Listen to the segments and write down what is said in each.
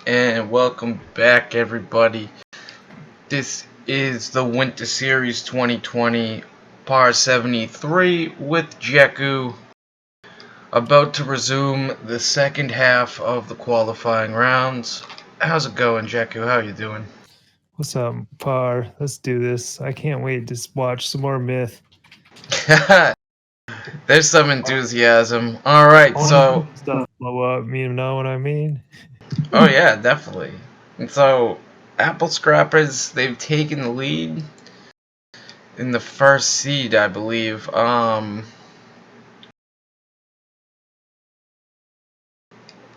And welcome back, everybody. This is the Winter Series 2020 Par 73 with Jeoku, about to resume the second half of the qualifying rounds. How's it going, Jeoku? How you doing? What's up, Par? Let's do this. I can't wait to watch some more Myth. There's some enthusiasm. Alright, so... stuff blow up, you know what I mean? Oh yeah, definitely. And so, Apple Scrappers, they've taken the lead in the first seed, I believe.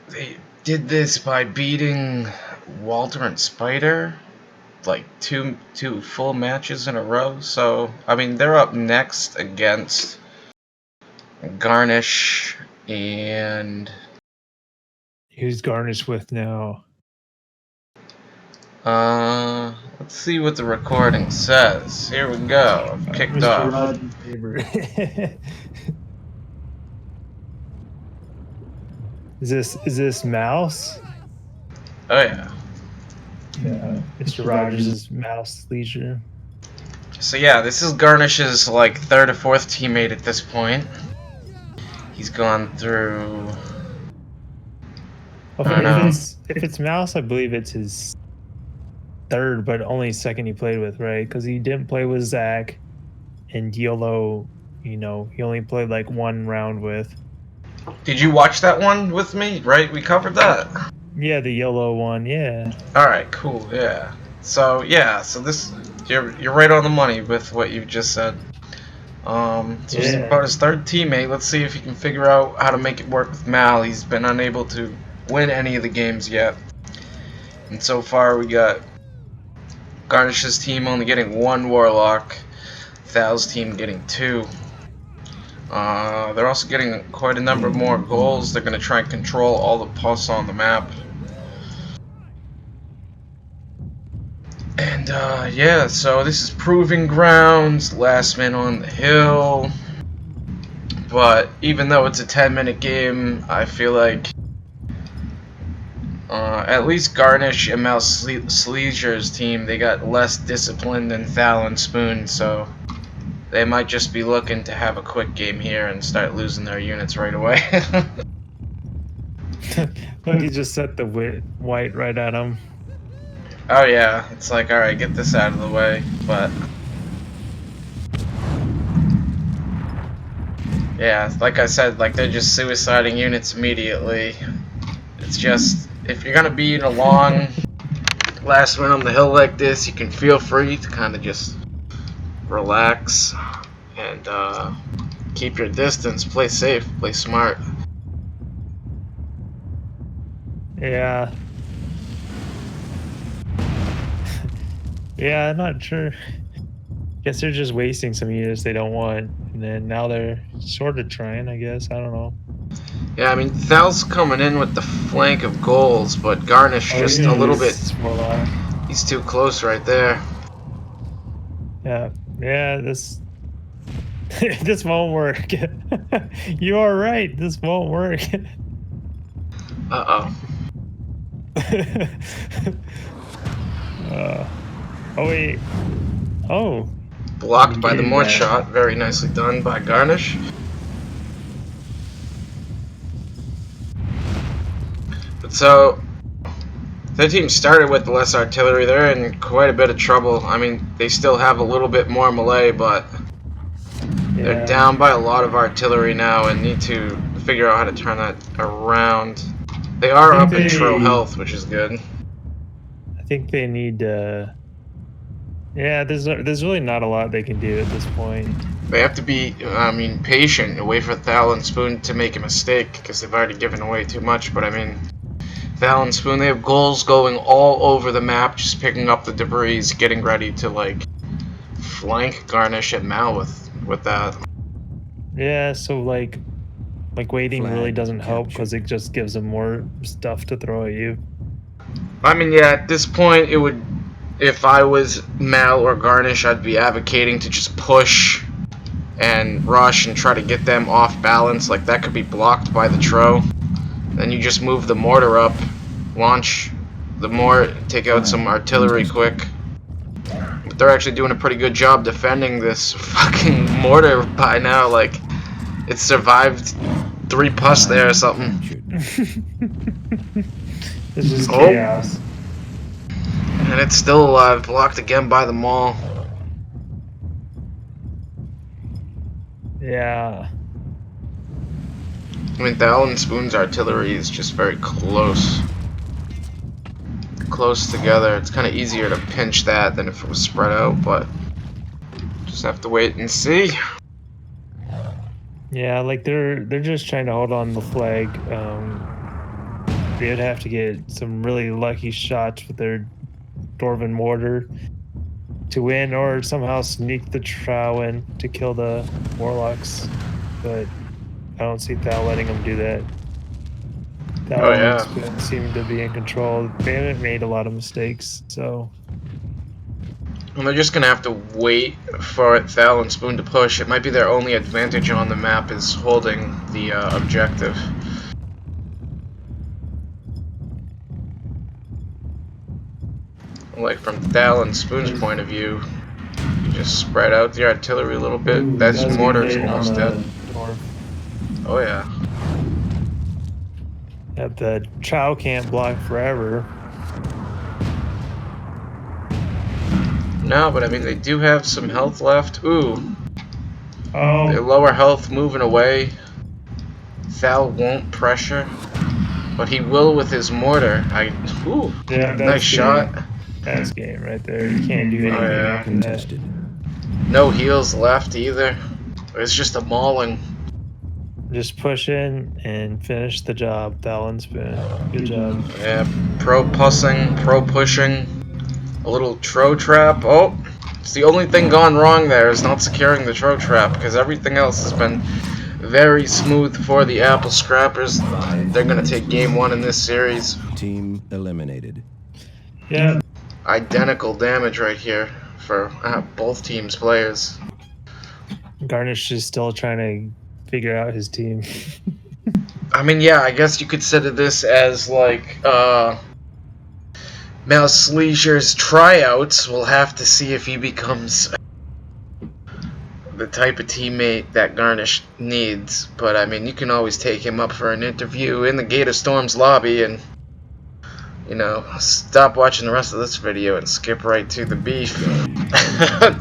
They did this by beating Walter and Spider, like two full matches in a row. So I mean, they're up next against Garnish and Who's Garnish with now? let's see what the recording says. Here we go. I've kicked Mr. off. Rogers' favorite. Is this Mouse? Oh yeah. Yeah, Mr. Rogers' Mouse Leisure. So yeah, this is Garnish's like third or fourth teammate at this point. He's gone through. If it's Mouse, I believe it's his third, but only second he played with, right? Because he didn't play with Zach and YOLO. He only played like one round with. Did you watch that one with me? Right, we covered that. Yeah, the yellow one. Yeah. All right, cool. Yeah. So this you're right on the money with what you just said. So he's about his third teammate. Let's see if he can figure out how to make it work with Mal. He's been unable to win any of the games yet, and so far we got Garnish's team only getting one Warlock, Thal's team getting two. They're also getting quite a number more goals. They're going to try and control all the pus on the map. And yeah, so this is Proving Grounds, last man on the hill. But even though it's a 10-minute game, I feel like at least Garnish and Mouse Sleasure's team, they got less discipline than Thal and Spoon, so they might just be looking to have a quick game here and start losing their units right away. Look, he just set the white right at him. Oh yeah, it's like, alright, get this out of the way, but... yeah, like I said, like they're just suiciding units immediately. It's just, if you're gonna be in a long last man on the hill like this, you can feel free to kind of just relax and keep your distance, play safe, play smart. Yeah. Yeah, I'm not sure. Guess they're just wasting some units they don't want, and then now they're sort of trying, I guess. I don't know. Yeah, I mean, Thal's coming in with the flank of goals, but Garnish just a little bit... he's too close right there. Yeah, this... this won't work. You are right, this won't work. Uh-oh. Oh, wait. Oh. Blocked by the Mort shot. Very nicely done by Garnish. But so, their team started with less artillery. They're in quite a bit of trouble. I mean, they still have a little bit more melee, but they're down by a lot of artillery now and need to figure out how to turn that around. They are up in tro health, which is good. I think they need yeah, there's really not a lot they can do at this point. They have to be, I mean, patient and wait for Thal and Spoon to make a mistake, because they've already given away too much. But I mean, Thal and Spoon, they have goals going all over the map, just picking up the debris, getting ready to like flank Garnish and Mal with that. Yeah, so like waiting really doesn't help because it just gives them more stuff to throw at you. I mean, yeah, at this point, it would, if I was Mal or Garnish, I'd be advocating to just push and rush and try to get them off balance. Like, that could be blocked by the tro. Then you just move the mortar up, launch the more, take out some artillery quick. But they're actually doing a pretty good job defending this fucking mortar by now. Like, it survived 3 pusts there or something. This is chaos. And it's still alive, blocked again by the mall. Yeah. I mean, the Allen Spoon's artillery is just very close together. It's kind of easier to pinch that than if it was spread out, but just have to wait and see. Yeah, like they're just trying to hold on the flag. They'd have to get some really lucky shots with their Dwarven mortar to win, or somehow sneak the Trow in to kill the Warlocks. But I don't see Thal letting them do that. Thal seem to be in control. They haven't made a lot of mistakes, so. And they're just gonna have to wait for Thal and Spoon to push. It might be their only advantage on the map is holding the objective. Like from Thal and Spoon's point of view, you just spread out the artillery a little bit. Ooh, that mortar is almost dead. Oh yeah. That the Trow can't block forever. No, but I mean they do have some health left. Ooh. Oh. Their lower health moving away. Thal won't pressure, but he will with his mortar. Ooh. Yeah, nice shot. That's game right there. You can't do anything after that. No heals left either. It's just a mauling. Just push in and finish the job, Thal and Spoon. Good job. Yeah, pro-pussing, pro-pushing. A little Tro trap. Oh, it's the only thing gone wrong there is not securing the Tro trap, because everything else has been very smooth for the Apple Scrappers. They're going to take game 1 in this series. Team eliminated. Yeah. Identical damage right here for both teams' players. Garnish is still trying to figure out his team. I mean, yeah, I guess you could consider this as like Mouse Leisure's tryouts. We'll have to see if he becomes the type of teammate that Garnish needs. But I mean, you can always take him up for an interview in the Gator Storm's lobby and, you know, stop watching the rest of this video and skip right to the beef.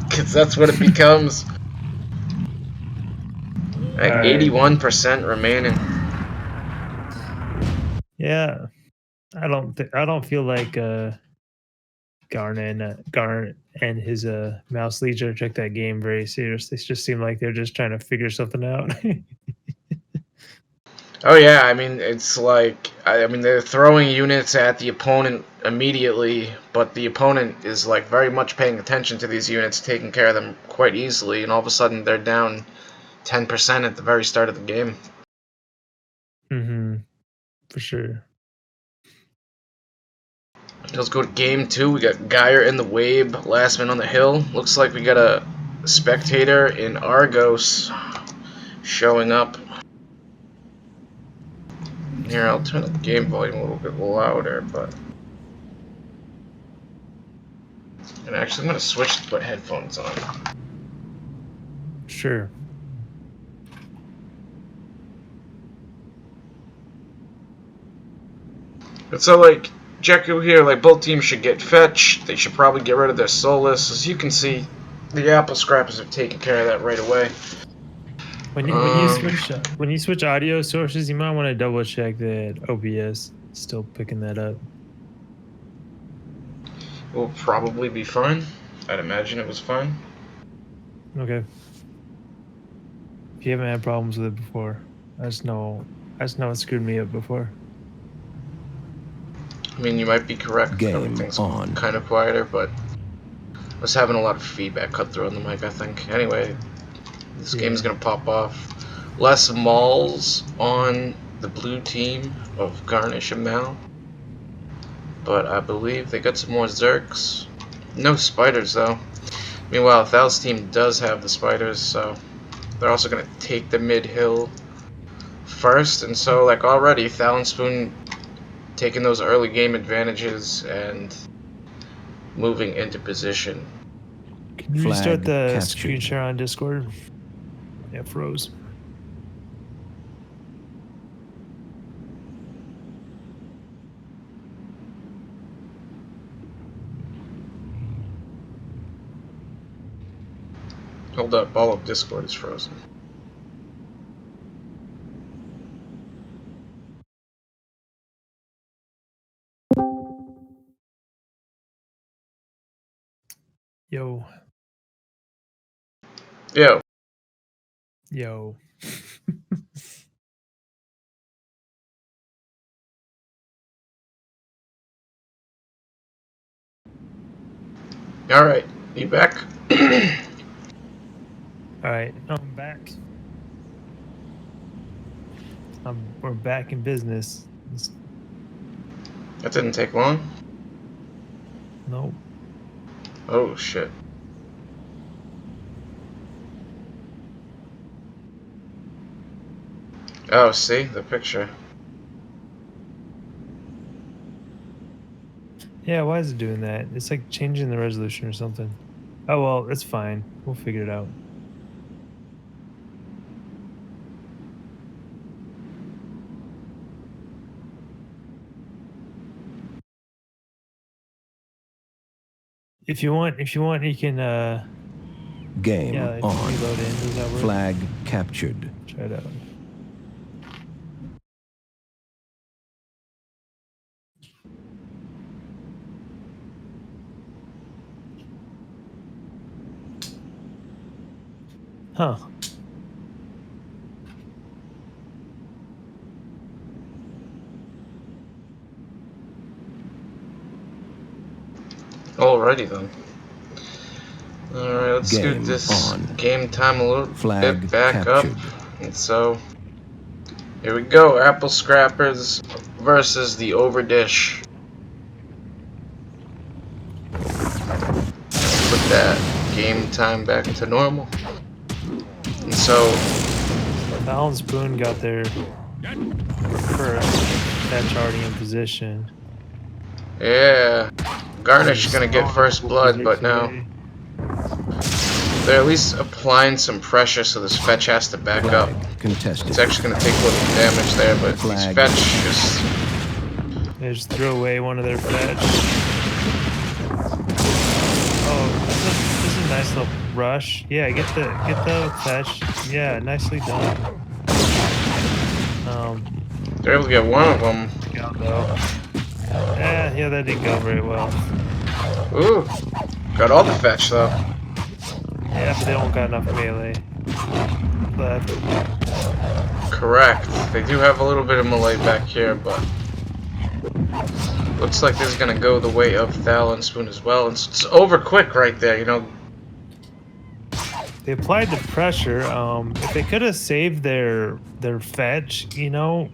Because that's what it becomes. Like 81% remaining. Yeah. I don't feel like Garnet and his Mouse Leisure took that game very seriously. It just seemed like they're just trying to figure something out. Oh yeah, I mean, it's like, I mean, they're throwing units at the opponent immediately, but the opponent is like very much paying attention to these units, taking care of them quite easily, and all of a sudden they're down 10% at the very start of the game. Mm-hmm. For sure. Let's go to game 2. We got Geyer in the Wabe, last man on the hill. Looks like we got a spectator in Argos showing up. Here, I'll turn the game volume a little bit louder, but... And actually, I'm going to switch to put headphones on. Sure. But so, like, Jeoku here, like, both teams should get fetched. They should probably get rid of their Solus. As you can see, the Apple Scrappers have taken care of that right away. When you switch audio sources, you might want to double check that OBS is still picking that up. Will probably be fine. I'd imagine it was fine. Okay. If you haven't had problems with it before, I just know it screwed me up before. I mean, you might be correct. Game Everything's on. kind of quieter, but I was having a lot of feedback cut through on the mic, I think. Anyway, this game is going to pop off. Less mauls on the blue team of Garnish and Mal. But I believe they got some more Zerks. No spiders, though. Meanwhile, Thal's team does have the spiders, so they're also going to take the mid-hill first. And so, like, already, Thal and Spoon taking those early game advantages and moving into position. Can you restart the screen share on Discord? Yeah, froze. Hold up, all of Discord is frozen. Yo. Yo. Yo. Alright, you back? Alright, I'm back. We're back in business. That didn't take long. Nope. Oh shit. Oh, see the picture. Yeah, why is it doing that? It's like changing the resolution or something. Oh well, it's fine. We'll figure it out. If you want, you can Game on. reload in. Does that work? Flag captured. Try it out. Huh. Alrighty then. Alright, let's scoot Game this on. game time a little Flag bit back captured. up. And so, here we go. Apple Scrappers versus the Overdish. Put that game time back to normal. And so, Fallon Spoon got their first fetch already in position. yeah. Garnish gonna get first blood, but now they're at least applying some pressure, so this fetch has to back up. Contested. It's actually gonna take a little damage there, but these fetch just... They just threw away one of their fetch. Oh, this is a nice little rush. Yeah, get the fetch. Yeah, nicely done. They're able to get one of them. Yeah, that didn't go very well. Ooh, got all the fetch though. Yeah, but they don't got enough melee left. Correct. They do have a little bit of melee back here, but looks like this is gonna go the way of Thal and Spoon as well. It's over quick right there, you know. They applied the pressure. If they could have saved their fetch, you know,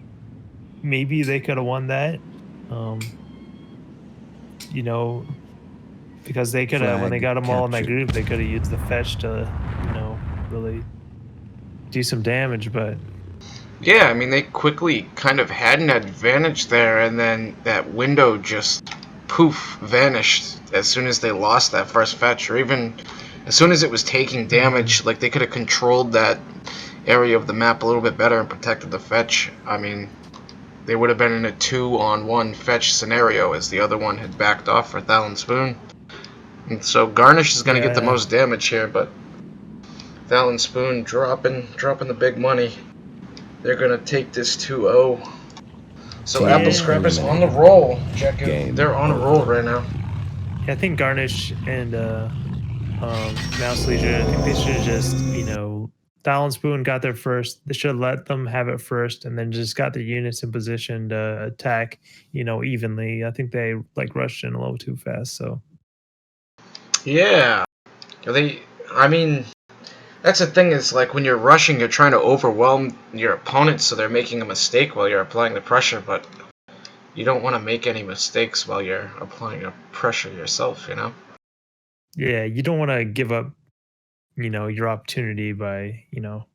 maybe they could have won that. You know, because they could have, when they got them all in that group, they could have used the fetch to, you know, really do some damage. But yeah, I mean, they quickly kind of had an advantage there, and then that window just poof vanished as soon as they lost that first fetch, or even as soon as it was taking damage. Like, they could have controlled that area of the map a little bit better and protected the fetch. I mean, they would have been in a 2-on-1 fetch scenario, as the other one had backed off for Thal and Spoon. And so Garnish is going to get the most damage here, but Thal and Spoon dropping the big money. They're going to take this 2-0. So Apple Scrappers on the roll, Jeoku. They're on a roll right now. Yeah, I think Garnish and Mouse Legion, I think they should have just, you know, Thal and Spoon got there first. They should have let them have it first, and then just got their units in position to attack, you know, evenly. I think they like rushed in a little too fast. So yeah, I mean, that's the thing, is like when you're rushing, you're trying to overwhelm your opponent, so they're making a mistake while you're applying the pressure, but you don't want to make any mistakes while you're applying a pressure yourself, you know? yeah, you don't want to give up, you know, your opportunity by, you know,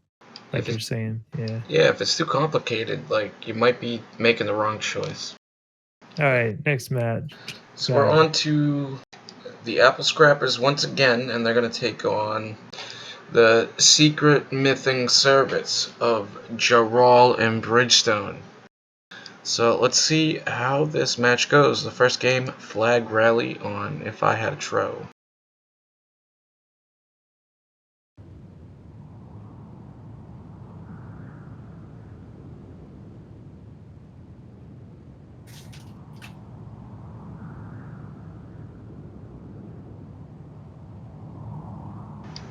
like you're saying. Yeah. Yeah, if it's too complicated, like, you might be making the wrong choice. All right, next match. So we're on to the Apple Scrappers once again, and they're going to take on the secret mything service of Jarral and Bridgestone. So let's see how this match goes. The first game, Flag Rally on If I Had a Tro.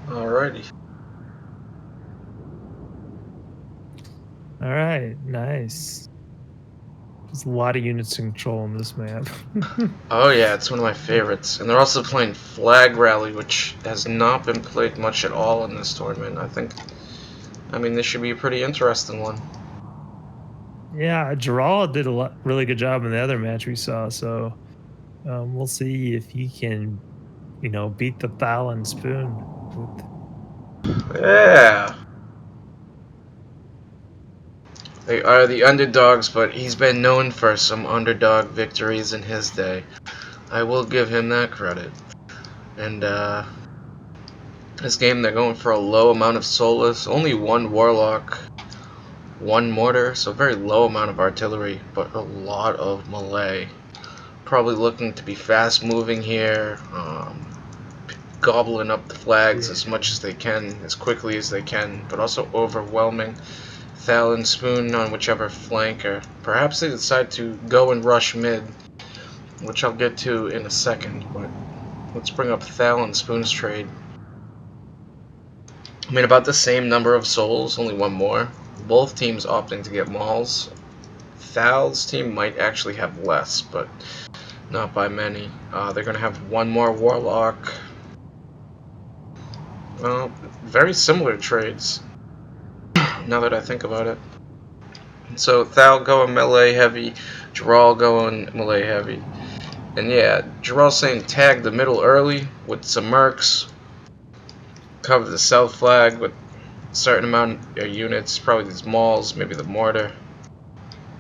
Alrighty. Alright, nice. There's a lot of units to control on this map. Oh yeah, it's one of my favorites. And they're also playing Flag Rally, which has not been played much at all in this tournament. I mean, this should be a pretty interesting one. Yeah, Jarral did a really good job in the other match we saw, so we'll see if he can, beat the Thal and Spoon. Yeah. They are the underdogs, but he's been known for some underdog victories in his day. I will give him that credit. And this game they're going for a low amount of Solus, only one Warlock, one Mortar, so very low amount of artillery, but a lot of melee. Probably looking to be fast moving here, gobbling up the flags as much as they can, as quickly as they can, but also overwhelming Thal and Spoon on whichever flank, or perhaps they decide to go and rush mid, which I'll get to in a second, but let's bring up Thal and Spoon's trade. I mean, about the same number of souls, only one more. Both teams opting to get mauls. Thal's team might actually have less, but not by many. They're going to have one more Warlock. Well, very similar trades, now that I think about it. So Thal going melee heavy, Jarral going melee heavy. And yeah, Jarral's saying tag the middle early with some mercs, cover the south flag with a certain amount of units, probably these mauls, maybe the mortar.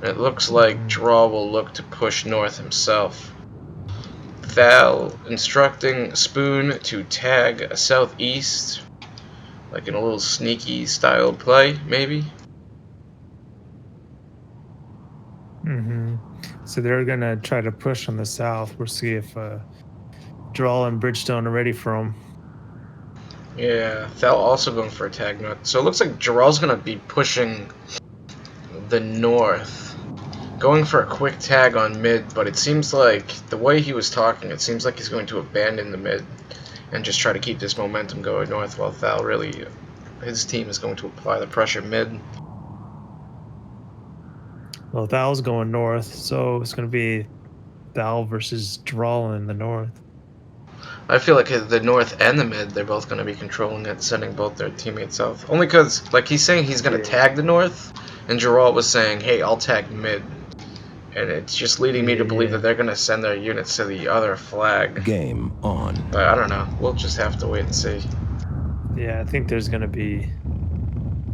And it looks like Jarral will look to push north himself. Thal instructing Spoon to tag southeast, like in a little sneaky style play, maybe. So they're gonna try to push on the south. We'll see if Jarral and Bridgestone are ready for them. Yeah, Thal also going for a tag north. So it looks like Jarral's gonna be pushing the north, going for a quick tag on mid, but it seems like, the way he was talking, it seems like he's going to abandon the mid and just try to keep this momentum going north, while Thal really, his team is going to apply the pressure mid. Well, Thal's going north, so it's going to be Thal versus Jarral in the north. I feel like the north and the mid, they're both going to be controlling it, sending both their teammates south. Only because, like, he's saying he's going to tag the north, and Jarral was saying, hey, I'll tag mid. And it's just leading me to believe that they're going to send their units to the other flag. Game on. But I don't know. We'll just have to wait and see. Yeah, I think there's going to be...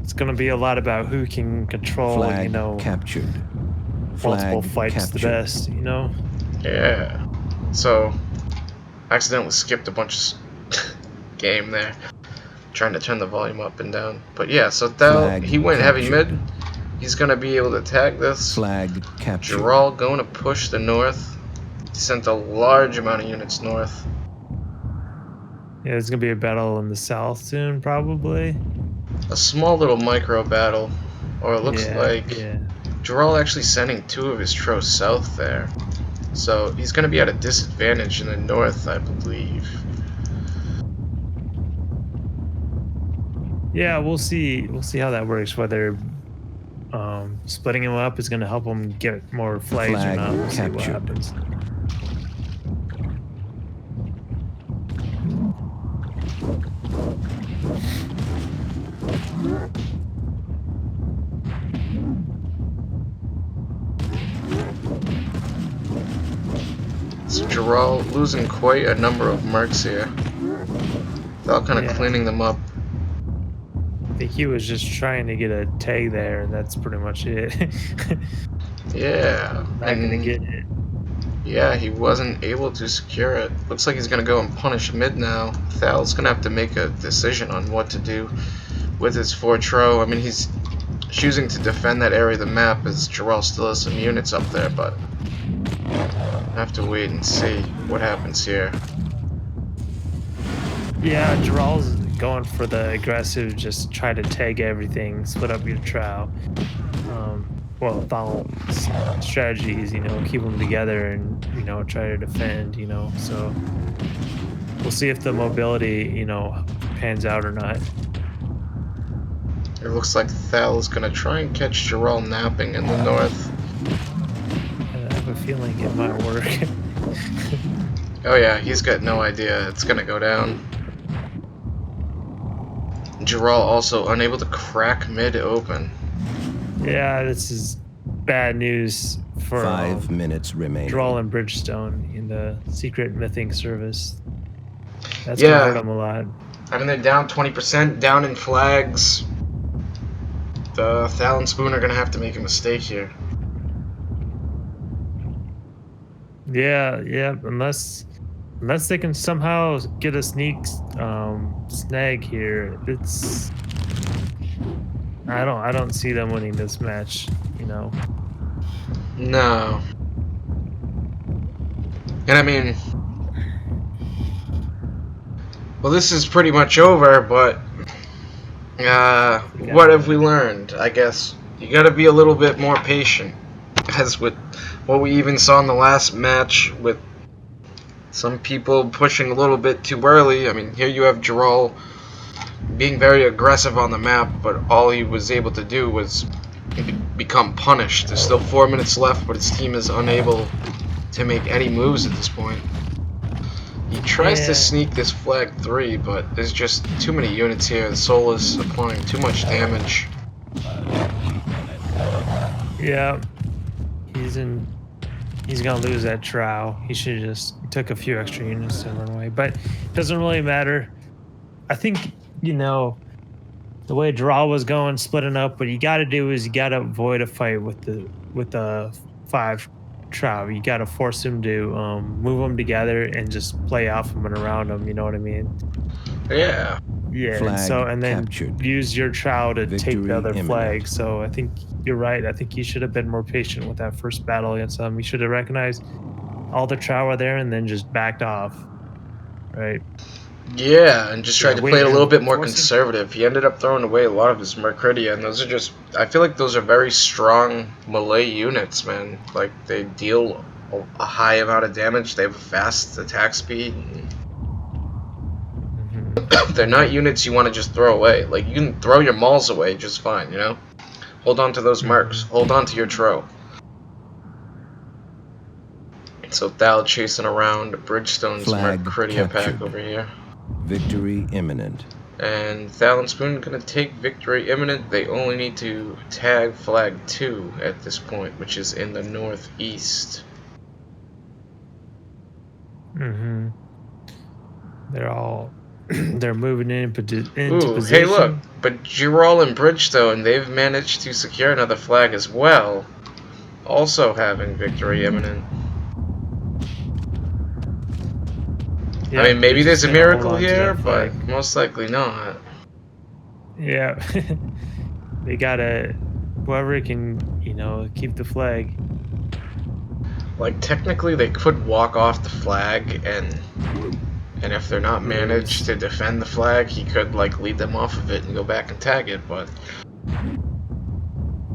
It's going to be a lot about who can control, Flag captured. multiple fights captured. The best, Yeah. So, accidentally skipped a bunch of game there. Trying to turn the volume up and down. But yeah, so Thal, he went heavy mid. He's going to be able to tag this. Flag captured. Jarral going to push the north. He sent a large amount of units north. Yeah, there's going to be a battle in the south soon, probably. A small little micro battle. Or it looks like Jarral actually sending 2 of his tros south there. So he's going to be at a disadvantage in the north, I believe. Yeah, we'll see. We'll see how that works. Whether splitting him up is going to help him get more flags or not. We'll see what happens. So Jarral losing quite a number of mercs here. Thal kind of cleaning them up. I think he was just trying to get a tag there, and that's pretty much it. Yeah. Not gonna get it. Yeah, he wasn't able to secure it. Looks like he's gonna go and punish mid now. Thal's gonna have to make a decision on what to do with his 4-tro. I mean, he's choosing to defend that area of the map as Jarrell still has some units up there, but I have to wait and see what happens here. Yeah, Jarrell's going for the aggressive, just try to tag everything, split up your trow. Well, Thal's strategies, keep them together and, try to defend, so we'll see if the mobility, pans out or not. It looks like Thal is gonna try and catch Jarrell napping in the north. I have a feeling it might work. Oh yeah, he's got no idea it's gonna go down. Jarrell also unable to crack mid open. Yeah, this is bad news for 5 minutes remaining. Jarrell and Bridgestone in the secret mything service. That's Yeah. gonna hurt them a lot. I mean, they're down 20%, down in flags. The Thal and Spoon are gonna have to make a mistake here. Yeah, unless they can somehow get a sneak snag here, it's I don't see them winning this match, No. And I mean, well, this is pretty much over, but what have we learned? I guess you gotta be a little bit more patient, as with what we even saw in the last match with some people pushing a little bit too early. I mean, here you have Jarrell being very aggressive on the map, but all he was able to do was become punished. There's still 4 minutes left, but his team is unable to make any moves at this point. He tries to sneak this flag 3, but there's just too many units here. The Soul is applying too much damage. Yeah, he's gonna lose that trow. He should have just took a few extra units and run away, but it doesn't really matter. I think, the way Jarrell was going, splitting up, what you got to do is you got to avoid a fight with the 5 trow. You got to force him to move them together and just play off them and around them. You know what I mean? Yeah. Yeah. Flag And then captured. use your trow to take Victory the other imminent. flag. So I think you're right. I think you should have been more patient with that first battle against them. You should have recognized all the trow are there and then just backed off. Right. Yeah, and just tried to play it a little bit more force him. conservative. He ended up throwing away a lot of his Mercuridia, and those are just, I feel like those are very strong melee units, man. Like, they deal a high amount of damage, they have a fast attack speed. They're not units you want to just throw away. Like, you can throw your mauls away just fine, Hold on to those mercs. Hold on to your tro. So Thal chasing around Bridgestone's Flag Mercuridia pack captured. over here. Victory imminent. And Thal and Spoon gonna take victory imminent. They only need to tag flag 2 at this point, which is in the northeast. They're moving into Ooh, position. hey look, but Jarrell and Bridgestone, they've managed to secure another flag as well, also having victory imminent. Yeah, I mean, maybe they're there's just a gonna hold miracle on to here, that but flag. most likely not. Yeah, they gotta, whoever can, keep the flag. Like, technically they could walk off the flag, and if they're not managed to defend the flag, he could, like, lead them off of it and go back and tag it, but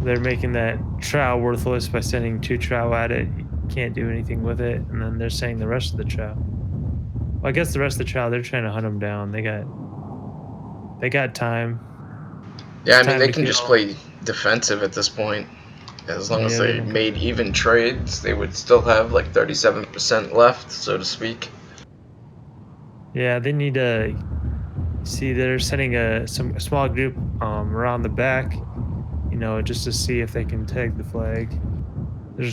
They're making that trow worthless by sending 2 trow at it. You can't do anything with it, and then they're saying the rest of the trow. Well, I guess the rest of the trow, they're trying to hunt them down. They got time. yeah, I mean, time they to can just kill. play defensive at this point. As long as Yeah, they they can. made even trades, they would still have like 37% left, so to speak. Yeah, they need to see. They're sending a small group around the back, just to see if they can tag the flag. They're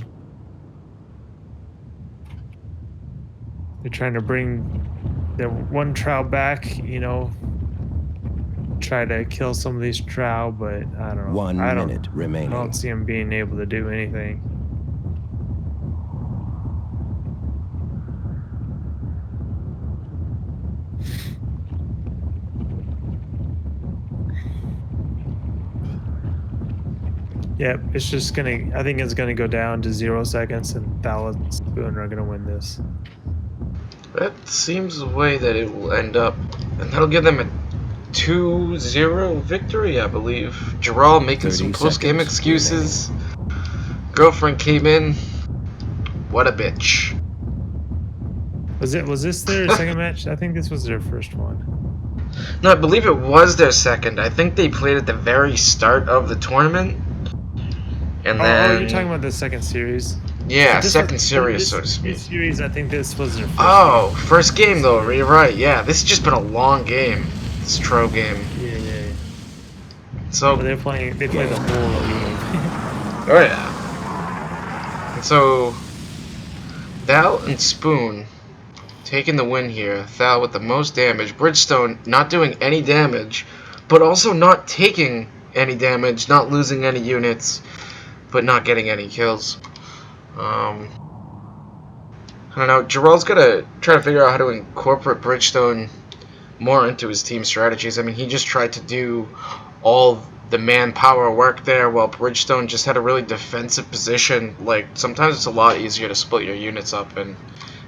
trying to bring their 1 trow back, try to kill some of these trow, but I don't know. 1 I minute don't remaining. see them being able to do anything. Yep, it's just gonna. I think it's gonna go down to 0 seconds, and Thal and Spoon are gonna win this. That seems the way that it will end up, and that'll give them a 2-0 victory, I believe. Jarrell making 30 some post-game seconds excuses. Girlfriend came in. What a bitch. Was this their second match? I think this was their first one. No, I believe it was their second. I think they played at the very start of the tournament. And then... you're talking about the second series? Yeah, So second series, so to speak. This series, I think this was their first Oh, game. first game though, you're right. Yeah, this has just been a long game. This Tro game. Yeah. So... But they play the whole game. Oh yeah. And so... Thal and Spoon taking the win here. Thal with the most damage. Bridgestone not doing any damage, but also not taking any damage, not losing any units, but not getting any kills. I don't know. Jarrell's gotta try to figure out how to incorporate Bridgestone more into his team strategies. I mean, he just tried to do all the manpower work there, while Bridgestone just had a really defensive position. Like, sometimes it's a lot easier to split your units up and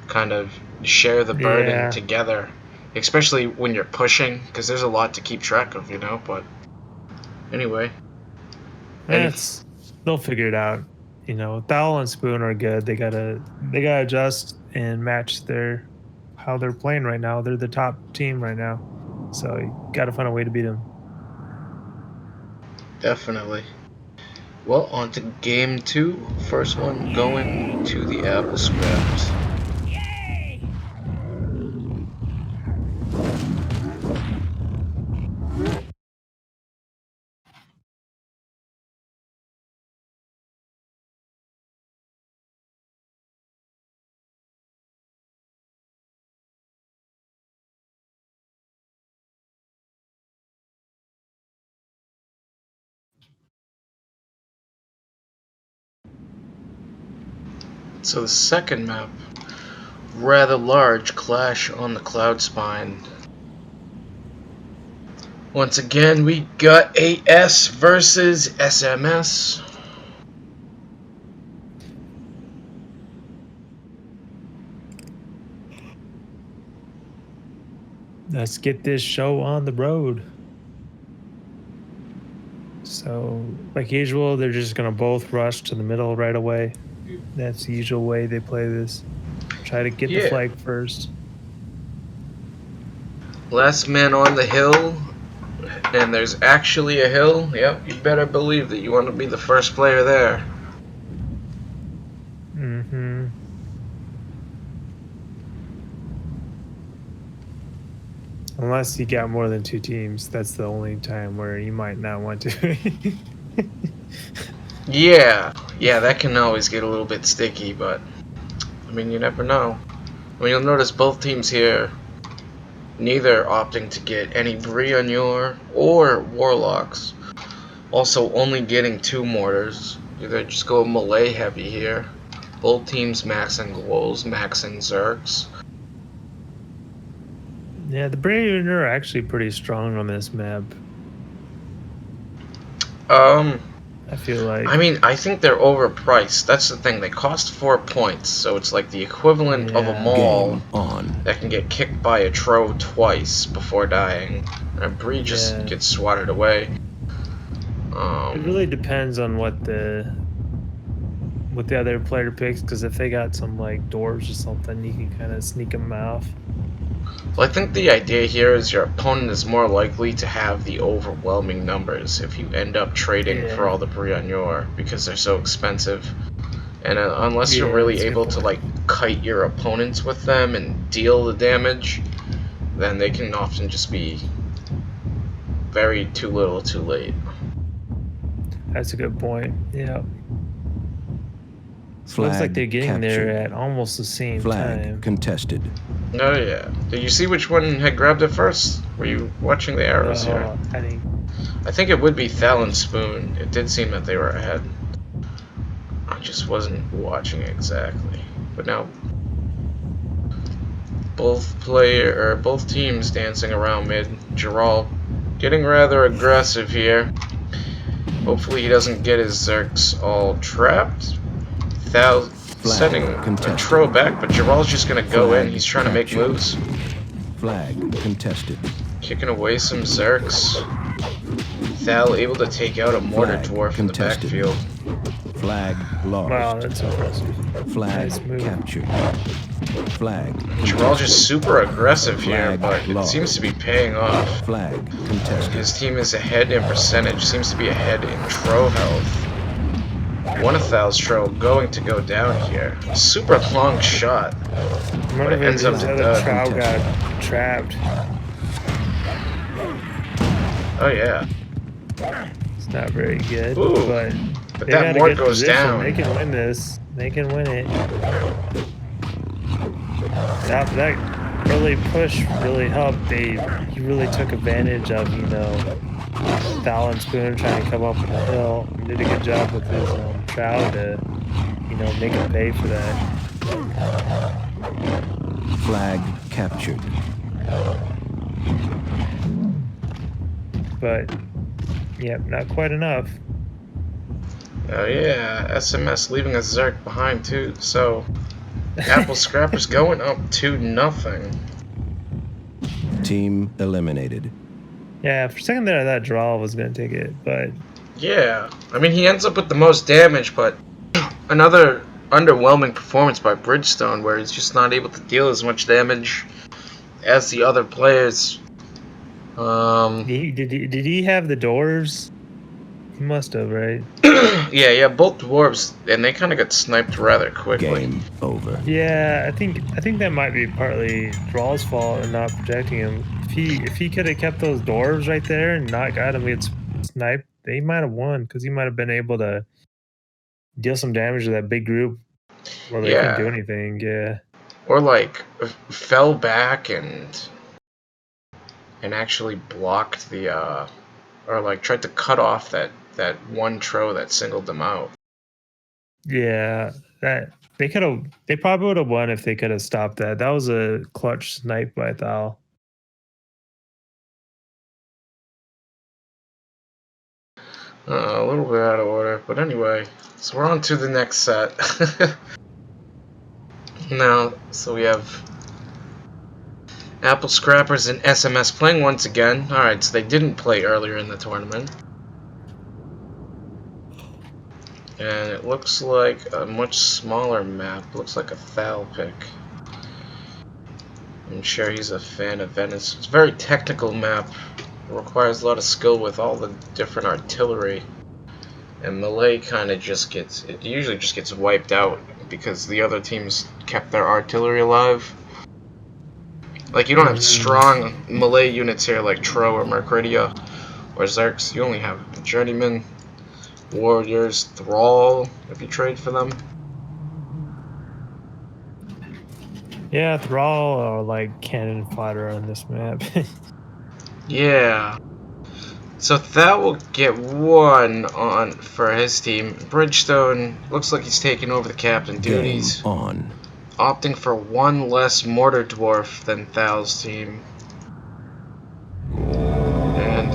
kind of share the burden together, especially when you're pushing, because there's a lot to keep track of, you know. But anyway, They'll figure it out. You know, Thal and Spoon are good. They gotta adjust and match how they're playing right now. They're the top team right now, so you gotta find a way to beat them. Definitely. Well, on to game 2. First one going to the Apple Scraps. So the second map, rather large clash on the Cloud Spine. Once again, we got AS versus SMS. Let's get this show on the road. So, like usual, they're just gonna both rush to the middle right away. That's the usual way they play this. Try to get the flag first. Last man on the hill, and there's actually a hill. Yep, you better believe that you want to be the first player there. Mm-hmm. Unless you got more than 2 teams, that's the only time where you might not want to. Yeah, that can always get a little bit sticky, but I mean, you never know. I mean, you'll notice both teams here, neither opting to get any Brionneur or Warlocks. Also, only getting 2 mortars. Either just go melee heavy here. Both teams maxing Glowls, maxing Zergs. Yeah, the Brionneur are actually pretty strong on this map. I feel like. I mean, I think they're overpriced. That's the thing. They cost 4 points, so it's like the equivalent of a Maul that can get kicked by a Tro twice before dying. And Bree just gets swatted away. It really depends on what the other player picks, because if they got some like dwarves or something, you can kind of sneak them off. Well, I think the idea here is your opponent is more likely to have the overwhelming numbers if you end up trading for all the Brionneur, because they're so expensive. And unless you're really able to like kite your opponents with them and deal the damage, then they can often just be very too little too late. That's a good point. Yeah. So looks like they're getting there at almost the same time. Contested. Oh yeah. Did you see which one had grabbed it first? Were you watching the arrows here? I think it would be Thal and Spoon. It did seem that they were ahead. I just wasn't watching exactly. But now both teams dancing around mid. Jarrell getting rather aggressive here. Hopefully he doesn't get his Zerks all trapped. Thal setting a throw back, but Jiral's just gonna go in. He's trying to make moves. Flag contested. Kicking away some Zerks. Thal able to take out a mortar dwarf in the backfield. Flag lost. Wow, that's impressive. Flag Nice captured. Flag. Jiral just super aggressive here, Flag but it lost. seems to be paying off. Flag contested. His team is ahead in percentage, seems to be ahead in Tro health. One of Thal's Tro going to go down here. Super long shot. One of his other Trow got trapped. Oh yeah. It's not very good, Ooh, but but they that got a mort good goes position. down. They can win this. They can win it. That early push really helped. He really took advantage of, you know, Thal and Spoon trying to come up the hill. He did a good job with his Trow to, you know, make him pay for that. Flag captured. But, yeah, not quite enough. Oh yeah, SMS leaving a Zerk behind too, so Apple Scrapper's going up 2-0. Team eliminated. Yeah, for a second there I thought Draw was going to take it, but... Yeah, I mean he ends up with the most damage, but another underwhelming performance by Bridgestone where he's just not able to deal as much damage as the other players. Did he have the doors? He must have, right? yeah, both dwarves, and they kind of got sniped rather quickly. Game over. Yeah, I think that might be partly Draw's fault in not protecting him. If he could have kept those dwarves right there and not got him get sniped, they might have won because he might have been able to deal some damage to that big group where they couldn't do anything. Yeah. Or like fell back and actually blocked the or like tried to cut off that one Tro that singled them out. Yeah, that they probably would have won if they could have stopped that. That was a clutch snipe by Thal. A little bit out of order, but anyway, so we're on to the next set. Now, so we have Apple Scrappers and SMS playing once again. Alright, so they didn't play earlier in the tournament. And it looks like a much smaller map. Looks like a Thal pick. I'm sure he's a fan of Venice. It's a very technical map. It requires a lot of skill with all the different artillery. And melee kind of it usually just gets wiped out because the other teams kept their artillery alive. Like, you don't have strong melee units here like Tro or Mercuridia or Zerks. You only have Journeyman, Warriors, Thrall, if you trade for them. Yeah, Thrall or like cannon fodder on this map. Yeah. So that will get one on for his team. Bridgestone looks like he's taking over the captain duties. Game on. Opting for one less mortar dwarf than Thal's team. And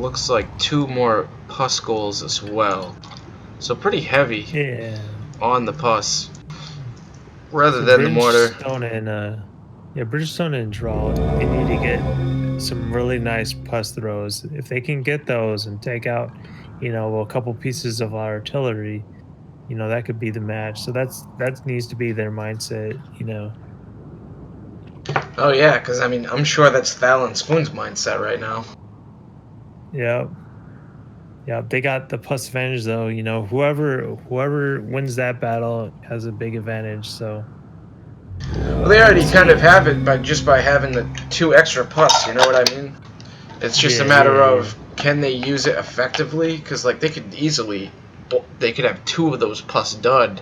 looks like 2 more pus goals as well. So pretty heavy on the pus. Rather than the mortar. Bridgestone and Draw, they need to get some really nice pus throws. If they can get those and take out, you know, a couple pieces of artillery, you know, that could be the match. So that needs to be their mindset, you know. Oh yeah, because I mean, I'm sure that's Thal and Spoon's mindset right now. Yep. Yeah, they got the plus advantage though. You know, whoever wins that battle has a big advantage. So. Well, they already kind of have it by having the 2 extra pus. You know what I mean? It's just a matter of can they use it effectively? Because like they could have 2 of those pus dud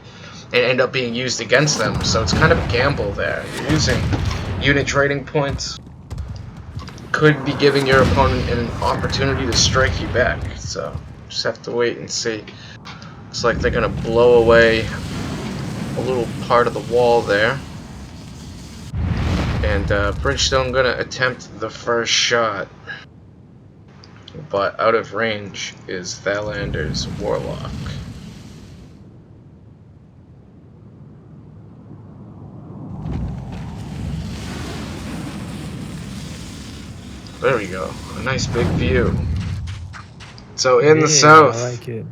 and end up being used against them. So it's kind of a gamble there. You're using unit trading points. Could be giving your opponent an opportunity to strike you back. So just have to wait and see. Looks like they're gonna blow away a little part of the wall there. And Bridgestone gonna attempt the first shot. but out of range is Thalander's Warlock. There we go. A nice big view. So in the south, I like it.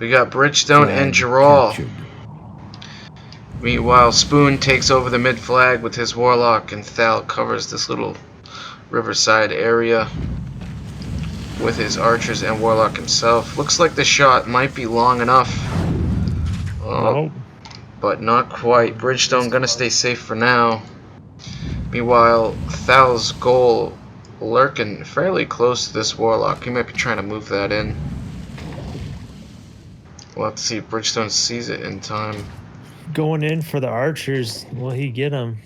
we got Bridgestone and Flag Geralt. captured. Meanwhile, Spoon takes over the mid flag with his Warlock, and Thal covers this little riverside area with his archers and Warlock himself. Looks like the shot might be long enough. Nope. But not quite. Bridgestone gonna stay safe for now. Meanwhile, Thal's goal lurking fairly close to this Warlock. He might be trying to move that in. We'll have to see if Bridgestone sees it in time. Going in for the archers. Will he get them?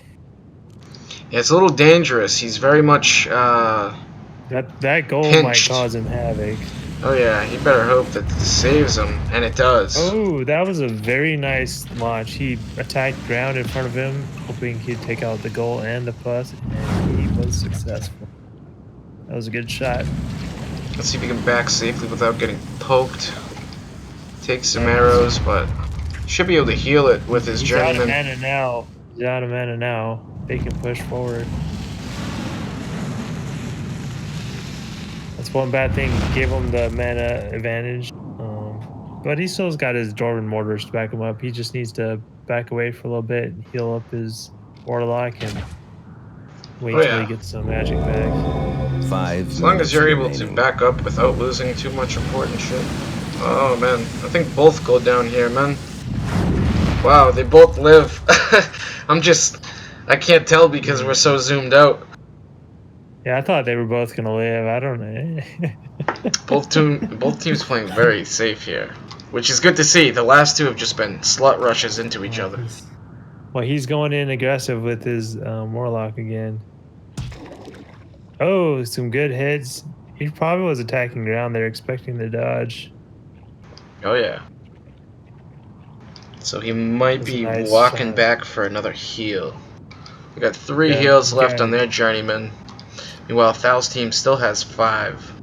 Yeah, it's a little dangerous. He's very much, That goal pinched. might cause him havoc. Oh yeah, you better hope that this saves him, and it does. Oh, that was a very nice launch. He attacked ground in front of him, hoping he'd take out the goal and the plus, and he was successful. That was a good shot. Let's see if he can back safely without getting poked. Take some arrows, but should be able to heal it with his He's out of journeyman. mana now. He's out of mana now. They can push forward. That's one bad thing. Gave him the mana advantage. But he still's got his Dwarven Mortars to back him up. He just needs to back away for a little bit and heal up his Warlock and wait till he gets some magic back. 5 As long as you're able to remaining. back up without losing too much important shit. Oh man, I think both go down here, man. Wow, they both live. I can't tell because we're so zoomed out. Yeah, I thought they were both gonna live. I don't know. Both teams playing very safe here, which is good to see. The last two have just been slut rushes into each other. Well, he's going in aggressive with his Warlock again. Oh, some good hits. He probably was attacking ground there, expecting the dodge. Oh yeah. So he might That's be a nice walking shot. back for another heal. We got 3 Yeah, heals left okay. on their journeyman. Meanwhile, Thal's team still has 5.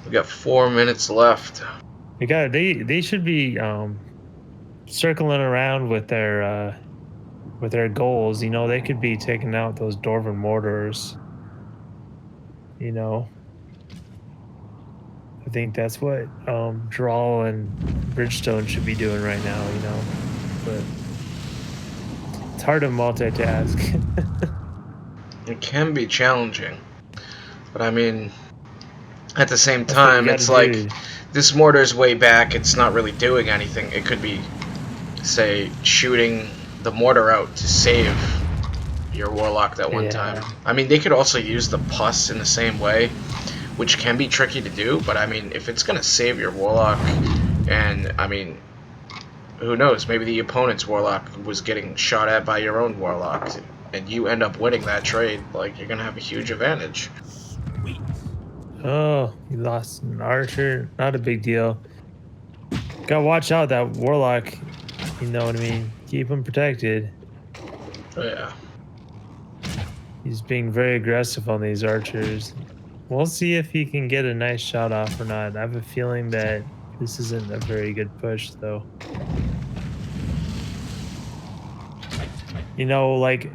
We got 4 minutes left. They should be circling around with their goals. You know, they could be taking out those Dwarven Mortars. You know, I think that's what Drawl and Bridgestone should be doing right now. You know, but it's hard to multitask. It can be challenging, but I mean, at the same That's what you time, gotta it's like do. this mortar's way back. It's not really doing anything. It could be, say, shooting the mortar out to save your Warlock that one Yeah. time. I mean, they could also use the pus in the same way, which can be tricky to do, but I mean, if it's gonna save your Warlock, and I mean, who knows, maybe the opponent's Warlock was getting shot at by your own Warlock, and you end up winning that trade, like, you're gonna have a huge advantage. Oh, he lost an archer. Not a big deal. Gotta watch out that Warlock. You know what I mean? Keep him protected. Oh, yeah. He's being very aggressive on these archers. We'll see if he can get a nice shot off or not. I have a feeling that this isn't a very good push, though. You know, like,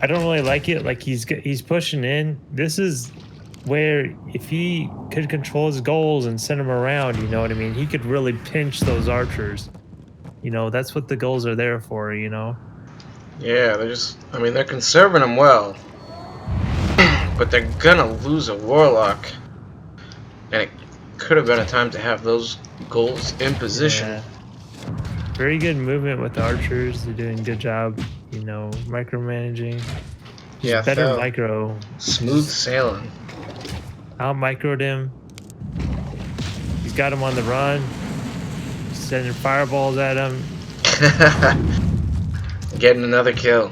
I don't really like it. Like, he's pushing in. This is where if he could control his goals and send them around, you know what I mean? He could really pinch those archers. You know, that's what the goals are there for, you know? Yeah, they're conserving him well. But they're gonna lose a Warlock. And it could have been a time to have those goals in position. Yeah. Very good movement with the archers. They're doing a good job, you know, micromanaging. Yeah, Better Thal. micro. Smooth sailing. Out microed him. He's got him on the run. Sending fireballs at him. Getting another kill.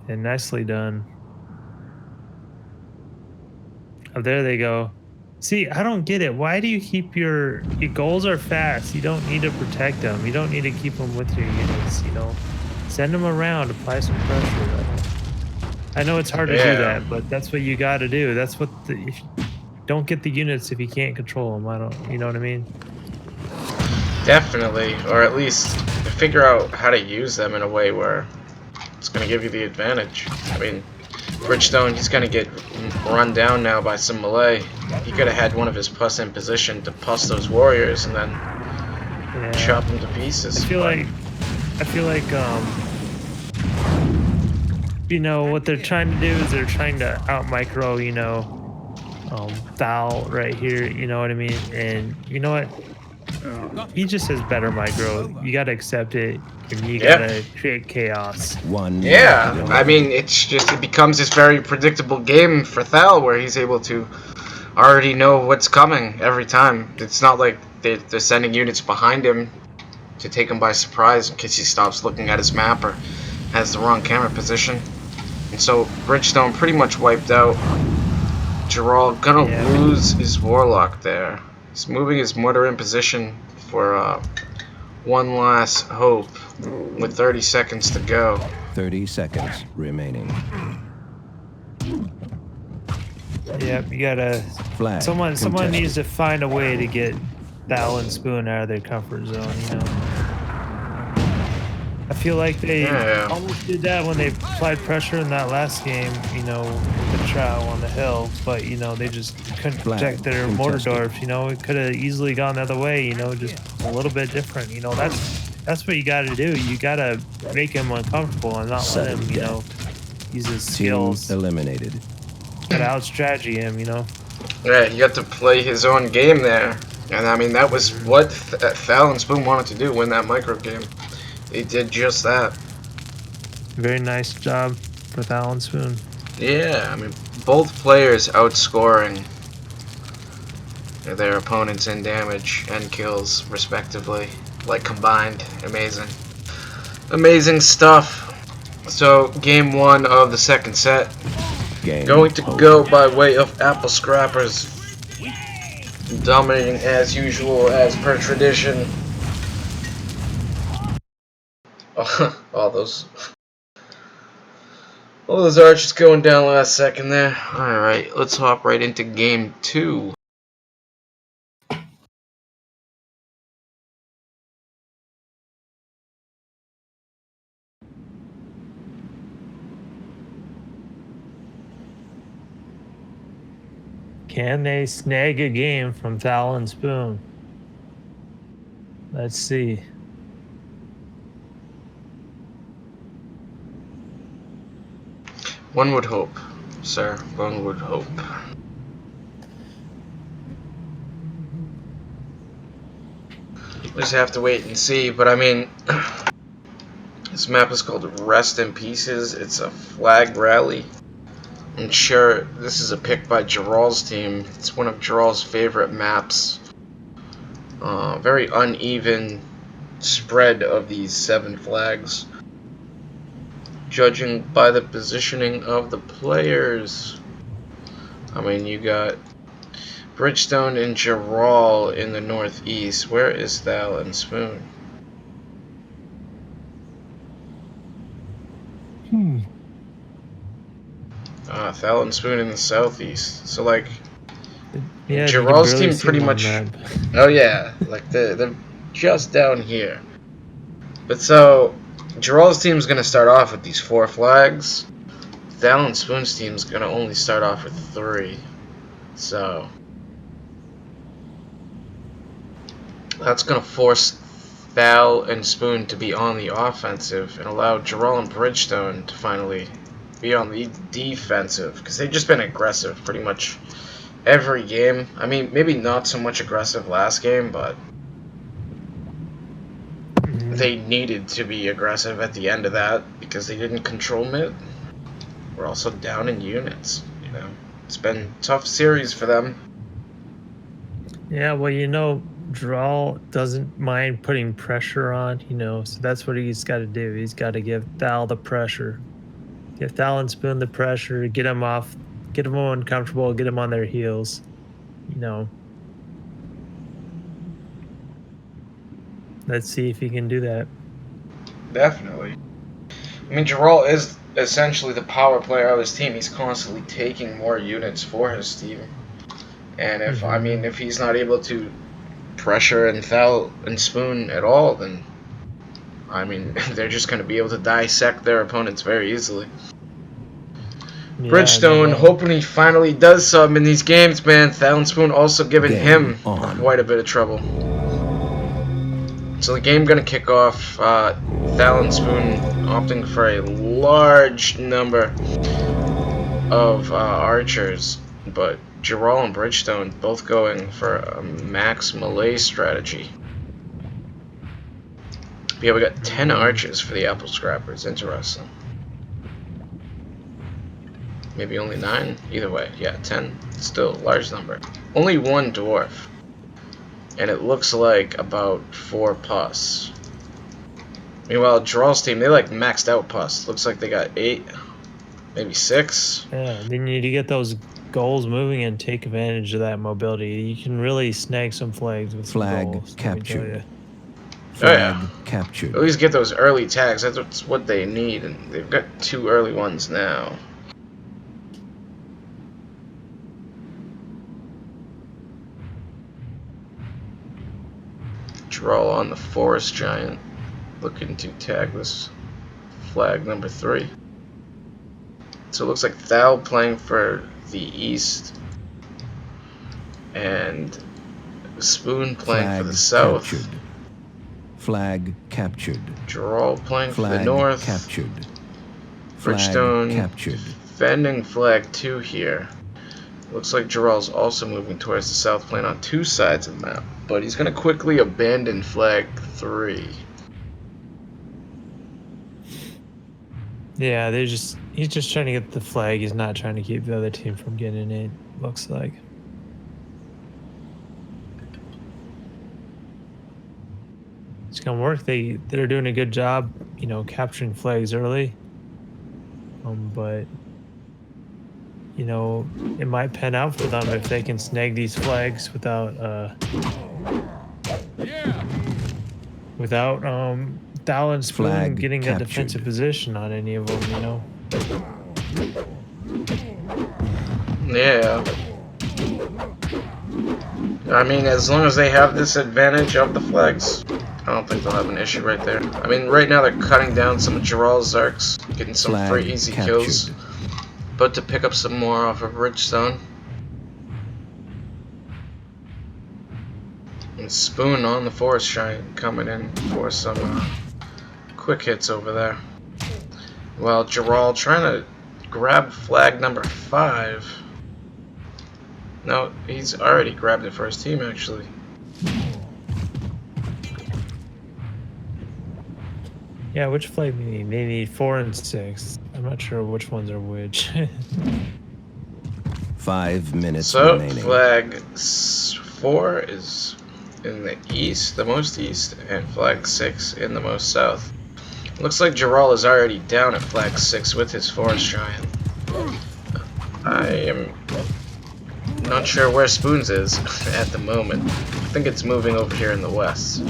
And nicely done. Oh, there they go. See, I don't get it. Why do you keep your goals are fast? You don't need to protect them. You don't need to keep them with your units, you know. Send them around, apply some pressure. I know it's hard to do Yeah, that, but that's what you got to do. That's what if you don't get the units if you can't control them. I don't, you know what I mean? definitely. Or at least figure out how to use them in a way where it's going to give you the advantage. I mean, Bridgestone, he's going to get run down now by some melee. He could have had one of his plus in position to puss those warriors and then chop them to pieces. I feel like you know what they're trying to do is they're trying to out micro, you know, Thal right here, you know what I mean? And you know what? He just has better micro. You gotta accept it and you Yeah. gotta create chaos. One. Yeah, You know? I mean, it's just, it becomes this very predictable game for Thal where he's able to already know what's coming every time. It's not like they're sending units behind him to take him by surprise in case he stops looking at his map or has the wrong camera position. And so Bridgestone pretty much wiped out. Gerald gonna lose his Warlock there. He's moving his mortar in position for one last hope with 30 seconds to go. 30 seconds remaining. Yep, you gotta. Flag. Someone contested. needs to find a way to get Thal and Spoon out of their comfort zone. You know. I feel like they almost did that when they applied pressure in that last game. You know, with the Trow on the hill, but you know they just couldn't protect their mortar dwarfs. You know, it could have easily gone the other way. You know, just a little bit different. You know, that's what you got to do. You got to make him uncomfortable and not let him. You know, use his skills. Team eliminated. Gotta out strategy him. You know. Yeah, he got to play his own game there. And I mean, that was what Thal and Spoon wanted to do, win that micro game. They did just that. Very nice job for Thal and Spoon. Yeah, I mean, both players outscoring their opponents in damage and kills, respectively. Like, combined. Amazing. Amazing stuff. So, game one of the second set. Going to go by way of Apple Scrappers. Dominating as usual, as per tradition. All those archers going down last second there. Alright, let's hop right into game two. Can they snag a game from Thal and Spoon? Let's see. One would hope, sir. One would hope. Just have to wait and see, but I mean, this map is called Rest in Pieces. It's a flag rally. I'm sure this is a pick by Jarrell's team. It's one of Jarrell's favorite maps. Very uneven spread of these 7 flags. Judging by the positioning of the players. I mean, you got Bridgestone and Jarrell in the northeast. Where is Thal and Spoon? Thal and Spoon in the southeast. So, like, yeah, Jarrell's team pretty much. Oh yeah, like they're just down here. But so Jarrell's team's gonna start off with these 4 flags. Thal and Spoon's team's gonna only start off with 3. So that's gonna force Thal and Spoon to be on the offensive and allow Jarrell and Bridgestone to finally be on the defensive, because they've just been aggressive pretty much every game. I mean, maybe not so much aggressive last game, but they needed to be aggressive at the end of that because they didn't control mid. We're also down in units, you know. It's been a tough series for them. Yeah, well, you know, Jarrell doesn't mind putting pressure on, you know, so that's what he's got to do. He's got to give Thal the pressure. Give Thal and Spoon the pressure, get them off, get them uncomfortable, get them on their heels, you know. Let's see if he can do that. Definitely. I mean, Jarrell is essentially the power player of his team. He's constantly taking more units for his team. And if I mean if he's not able to pressure and foul and spoon at all, then I mean they're just going to be able to dissect their opponents very easily. Yeah, Bridgestone hoping he finally does something in these games, man. Thal and Spoon also giving him quite a bit of trouble. So the game gonna kick off. Thal and Spoon opting for a large number of archers, but Gerald and Bridgestone both going for a max melee strategy. Yeah, we got 10 archers for the apple scrappers. Interesting. Maybe only 9? Either way, yeah, 10. Still a large number. Only 1 dwarf. And it looks like about 4 pus. Meanwhile, Drawl's team, they like maxed out pus. Looks like they got 8, maybe 6. Yeah, they need to get those goals moving and take advantage of that mobility. You can really snag some flags with Flag goals, captured. Flag captured. At least get those early tags. That's what they need, and they've got 2 early ones now. Draw on the forest giant, looking to tag this flag number 3. So it looks like Thal playing for the east, and Spoon playing for the south. Captured. Flag captured. Draw playing for the Flag north. captured. Bridgestone captured. defending flag 2 here. Looks like Jarrell's also moving towards the south plane on 2 sides of the map, but he's going to quickly abandon flag 3. Yeah, he's just trying to get the flag. He's not trying to keep the other team from getting it, looks like. It's gonna work. They're doing a good job, you know, capturing flags early. But you know, it might pan out for them if they can snag these flags without Thal and Spoon Flag getting captured. a defensive position on any of them, you know. Yeah. I mean, as long as they have this advantage of the flags, I don't think they'll have an issue right there. I mean, right now they're cutting down some of Jarrell's Zarks, getting some free easy kills. But to pick up some more off of Bridgestone. And Spoon on the forest giant coming in for some quick hits over there. Well, Gerald trying to grab flag number 5. No, he's already grabbed it for his team, actually. Yeah, which flag do they need? They need 4 and 6. I'm not sure which ones are which. 5 minutes so, remaining. Flag 4 is in the east, the most east, and flag 6 in the most south. Looks like Gerald is already down at flag 6 with his forest giant. I am not sure where Spoons is at the moment. I think it's moving over here in the west.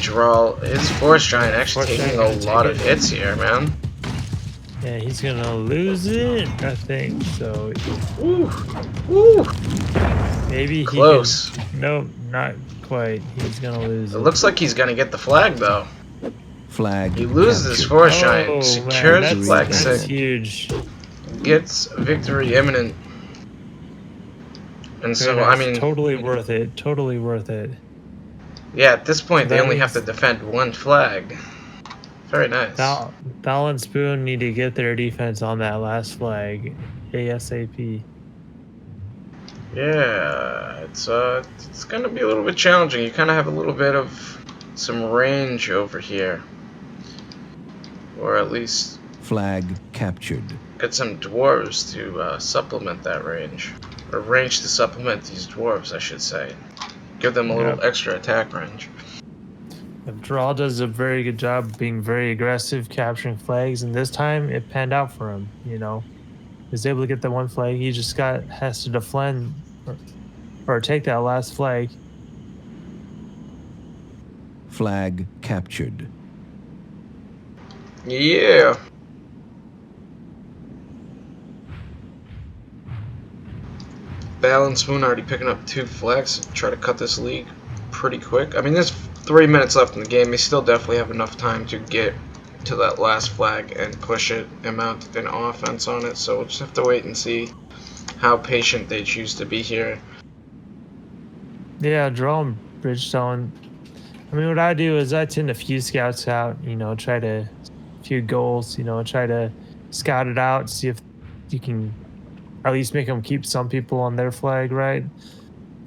Gerald, his forest giant actually taking a lot of hits here, man. Yeah, he's gonna lose it, I think. So, Ooh, ooh. maybe he Close. Can, no, not quite. He's gonna lose It it. looks like he's gonna get the flag though. Flag He loses his captured. forest giant, man, secures that's, flag that's 6, huge. gets victory imminent. And so, Very I nice. mean, Totally worth it. Totally worth it. yeah, at this point So they that only have means- to defend 1 flag. Very nice. Thal and Spoon need to get their defense on that last flag ASAP. Yeah, it's gonna be a little bit challenging. You kind of have a little bit of some range over here, or at least Flag captured. get some dwarves to supplement that range, or range to supplement these dwarves, I should say. Give them a little extra attack range. Draw does a very good job being very aggressive, capturing flags, and this time it panned out for him. You know, he was able to get the 1 flag. He just has to defend or take that last flag. Flag captured. Yeah. Bal and Spoon already picking up 2 flags to try to cut this lead pretty quick. I mean, there's 3 minutes left in the game. They still definitely have enough time to get to that last flag and push it and mount an offense on it. So we'll just have to wait and see how patient they choose to be here. Yeah, draw and Bridgestone. I mean, what I do is I tend to few scouts out, try to few goals, try to scout it out, see if you can at least make them keep some people on their flag, right?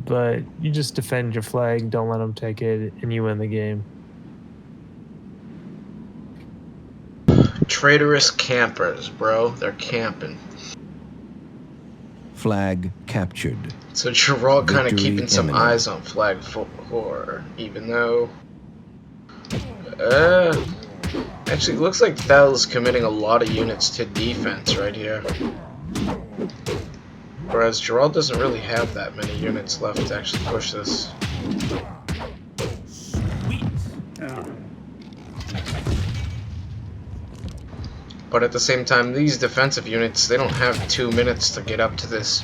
But you just defend your flag, don't let them take it, and you win the game. Traitorous campers, bro. They're camping. Flag captured. So Gerald kind of Victory keeping some imminent. eyes on flag 4, even though... actually, it looks like Thel's committing a lot of units to defense right here. Whereas Gerald doesn't really have that many units left to actually push this. But at the same time, these defensive units, they don't have 2 minutes to get up to this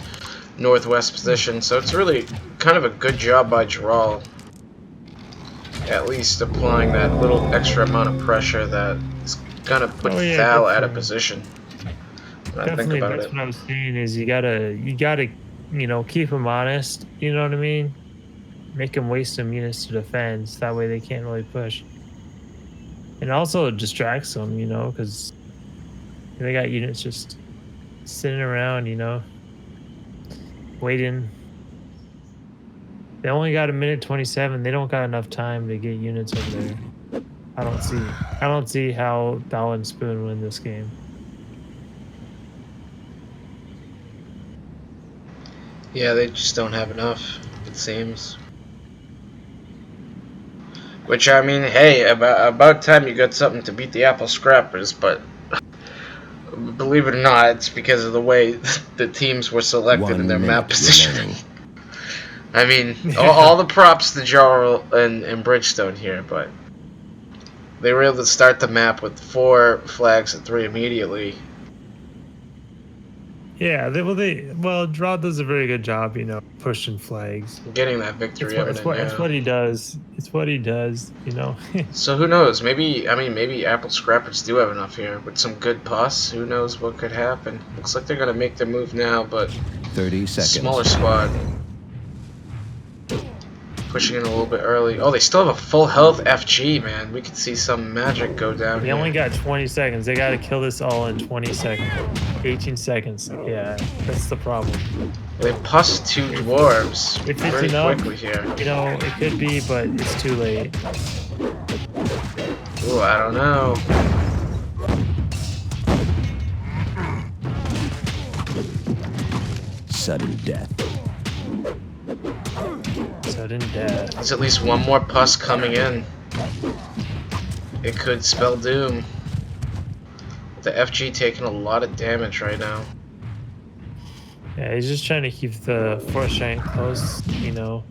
northwest position, so it's really kind of a good job by Gerald. At least applying that little extra amount of pressure that is gonna put Thal out of position. When I think Definitely, about that's it. what I was saying is you gotta, keep them honest. You know what I mean? Make them waste some units to defend, so that way they can't really push. And also it distracts them, because they got units just sitting around, waiting. They only got 1:27. They don't got enough time to get units over there. I don't see how Bal and Spoon win this game. Yeah, they just don't have enough, it seems. Which, I mean, hey, about time you got something to beat the Apple Scrappers, but believe it or not, it's because of the way the teams were selected in their map position. I mean, all the props to Jarl and Bridgestone here, but they were able to start the map with 4 flags and 3 immediately. Yeah, Draw does a very good job, pushing flags. Getting that victory. It's what he does. It's what he does, So who knows? Maybe Apple Scrappers do have enough here with some good pus. Who knows what could happen? Looks like they're gonna make their move now, but 30 seconds. Smaller squad. Pushing in a little bit early. Oh, they still have a full health FG, man. We could see some magic go down They here. only got 20 seconds. They got to kill this all in 20 seconds. 18 seconds. Yeah, that's the problem. They pus 2 dwarves If it's pretty enough, quickly here. it could be, but it's too late. Ooh, I don't know. Sudden death. Sudden death. There's at least one more pus coming in. It could spell doom. The FG taking a lot of damage right now. Yeah, he's just trying to keep the force giant close, to keep the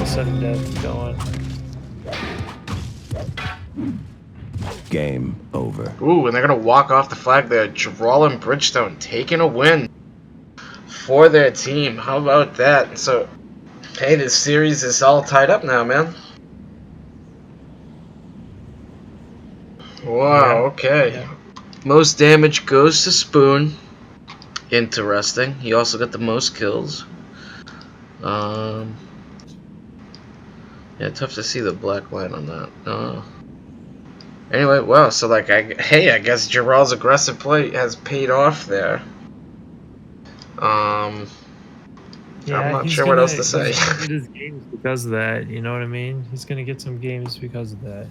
sudden death going. Game over. Ooh, and they're gonna walk off the flag there. Jawral and Bridgestone taking a win for their team. How about that? So, hey, this series is all tied up now, man. Wow, okay. Yeah. Most damage goes to Spoon. Interesting. He also got the most kills. Yeah, tough to see the black line on that. Anyway, well, so I guess Jawral's aggressive play has paid off there. Yeah, I'm not sure what else to say. He's gonna get his games because of that, you know what I mean? He's gonna get some games because of that.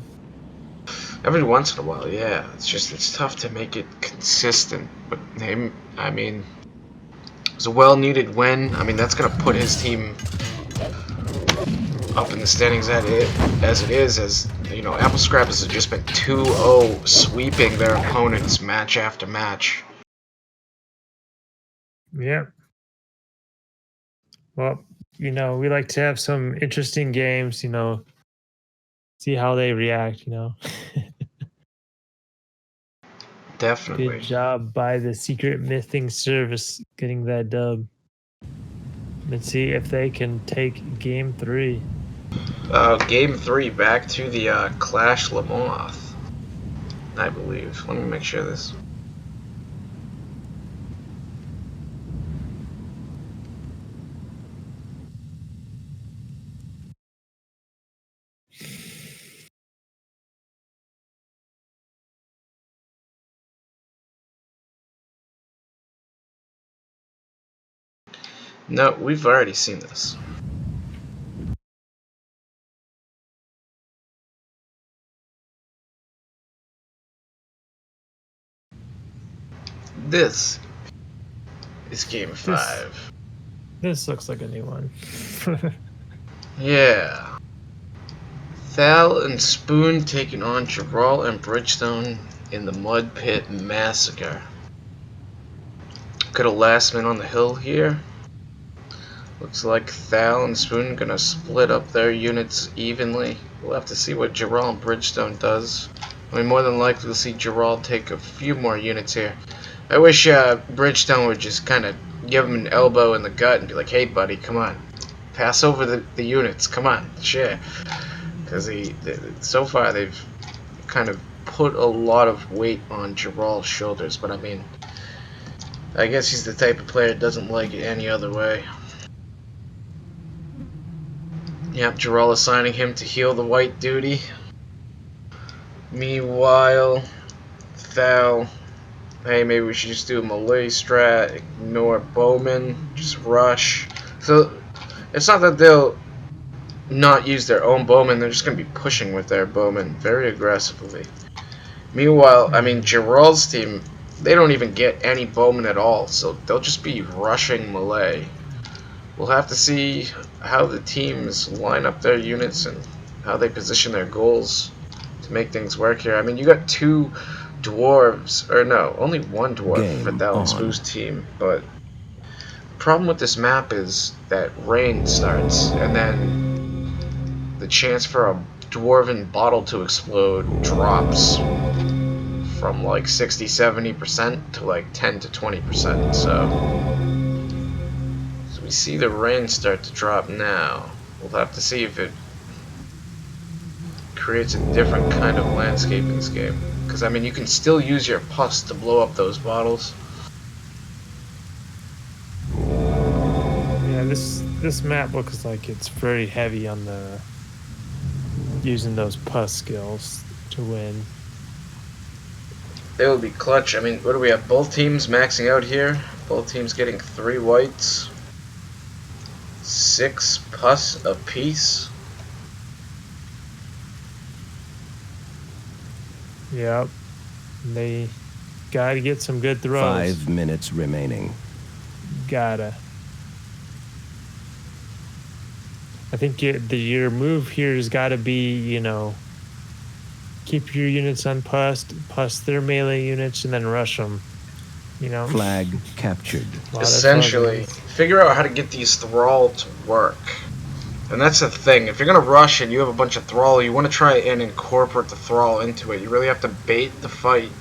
Every once in a while, yeah. It's tough to make it consistent. But him, I mean, it was a well-needed win. I mean, that's gonna put his team up in the standings as it is. As you know, Apple Scrappers have just been 2-0, sweeping their opponents match after match. Yeah. Well, we like to have some interesting games, see how they react, Definitely. Good job by the secret mything service getting that dub. Let's see if they can take game 3. Game 3 back to the Clash Lamoth, I believe. Let me make sure this. No, we've already seen this. This is game 5. This looks like a new one. Yeah. Thal and Spoon taking on Geralt and Bridgestone in the Mud Pit Massacre. Got a last man on the hill here. Looks like Thal and Spoon gonna split up their units evenly. We'll have to see what Geralt and Bridgestone does. I mean, more than likely we'll see Geralt take a few more units here. I wish Bridgestone would just kind of give him an elbow in the gut and be like, hey buddy, come on. Pass over the units, come on, share. Because so far they've kind of put a lot of weight on Geralt's shoulders, but I mean, I guess he's the type of player that doesn't like it any other way. Yep, Geralt assigning him to heal the white duty. Meanwhile, Thal, hey, maybe we should just do a melee strat, ignore Bowman, just rush. So, it's not that they'll not use their own bowmen, they're just going to be pushing with their bowmen very aggressively. Meanwhile, I mean, Gerald's team, they don't even get any bowmen at all, so they'll just be rushing melee. We'll have to see how the teams line up their units and how they position their goals to make things work here. I mean, you got 2 dwarves, or no, only 1 dwarf for Thal and Spoo's team, but the problem with this map is that rain starts, and then the chance for a dwarven bottle to explode drops from like 60-70% to like 10 to 20%. So we see the rain start to drop now. We'll have to see if it creates a different kind of landscape in this game. Because I mean, you can still use your pus to blow up those bottles. Yeah, this map looks like it's very heavy on the using those pus skills to win. It will be clutch. I mean, what do we have? Both teams maxing out here. Both teams getting 3 whites. 6 pus apiece. Yep. They gotta get some good throws. 5 minutes remaining. Gotta. I think your move here has got to be, you know, keep your units unpussed, puss their melee units, and then rush them. You know, Flag captured. Essentially, figure out how to get these thrall to work. And that's the thing. If you're gonna rush and you have a bunch of thrall, you want to try and incorporate the thrall into it. You really have to bait the fight.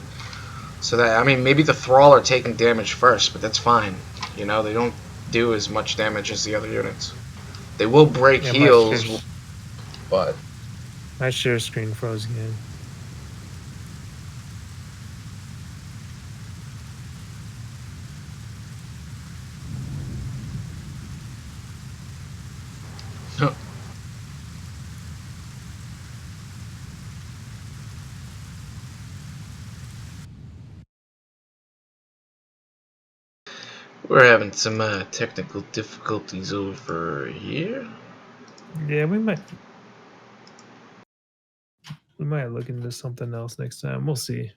So that, I mean, maybe the thrall are taking damage first, but that's fine. You know, they don't do as much damage as the other units. They will break heals, but my share screen froze again. We're having some technical difficulties over here. Yeah, we might look into something else next time. We'll see.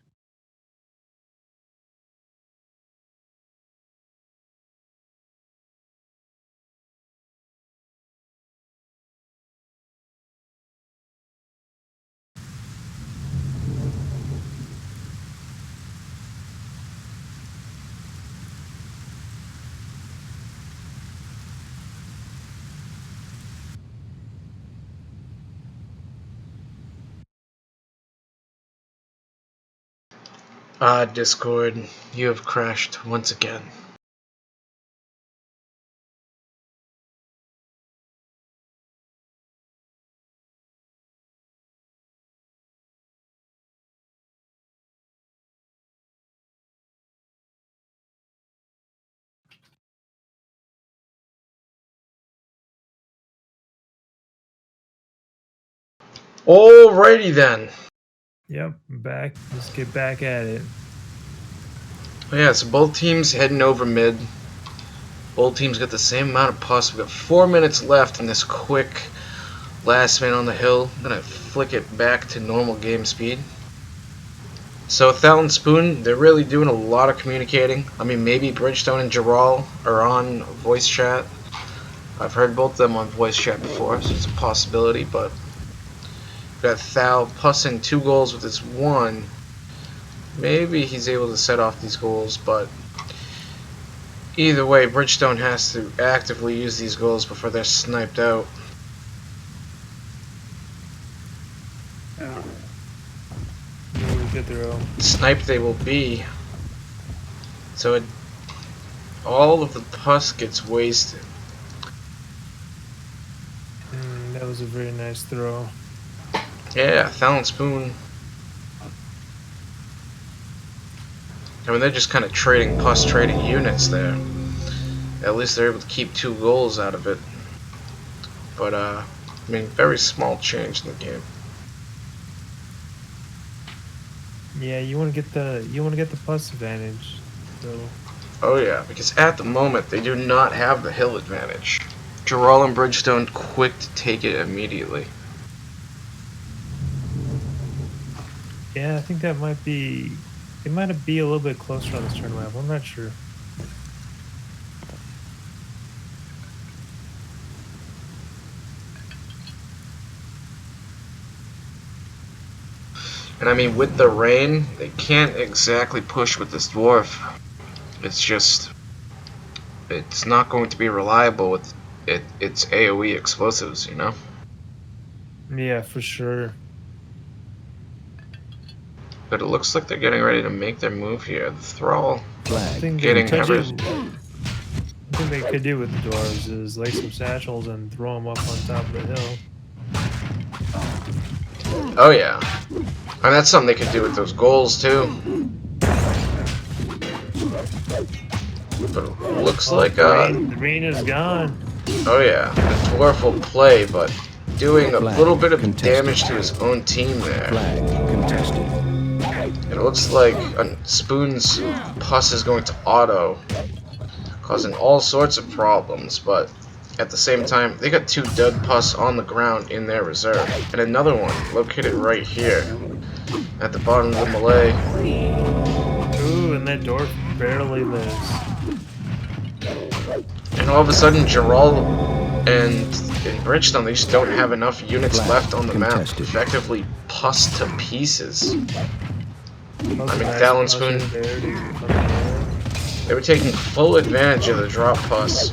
Discord, you have crashed once again. Alrighty then. Yep, back. Let's get back at it. Yeah, so both teams heading over mid. Both teams got the same amount of pus. We've got 4 minutes left in this quick last man on the hill. I'm gonna flick it back to normal game speed. So Thal and Spoon, they're really doing a lot of communicating. I mean, maybe Bridgestone and Jarral are on voice chat. I've heard both of them on voice chat before, so it's a possibility, but we've got Thal pussing 2 goals with his 1. Maybe he's able to set off these goals, but either way, Bridgestone has to actively use these goals before they're sniped out. Good throw. Sniped they will be. So all of the pus gets wasted. That was a very nice throw. Yeah, Thal and Spoon. I mean, they're just kind of trading pus, trading units there. At least they're able to keep 2 goals out of it. But I mean, very small change in the game. Yeah, you want to get the plus advantage. So. Oh yeah, because at the moment they do not have the hill advantage. Jarral and Bridgestone quick to take it immediately. Yeah, I think that might be. It might be a little bit closer on this turn map. I'm not sure. And I mean, with the rain, they can't exactly push with this dwarf. It's just, it's not going to be reliable with its AoE explosives, you know? Yeah, for sure. But it looks like they're getting ready to make their move here. The Thrall Flag. getting I hammered. think they could do with the dwarves is lay some satchels and throw them up on top of the hill. Oh yeah. And that's something they could do with those goals too. But it looks like the rain is gone. oh yeah, the dwarf will play, but doing a Flag little bit of contested. damage to his own team there. Flag contested. It looks like Spoon's pus is going to auto, causing all sorts of problems, but at the same time, they got 2 dud pus on the ground in their reserve, and another one located right here at the bottom of the melee. Ooh, and that dwarf barely lives. And all of a sudden, Jarral and Bridgestone, they just don't have enough units Flag left on the map. contested. Effectively pus to pieces. I mean, Thal and Spoon, they were taking full advantage of the drop pus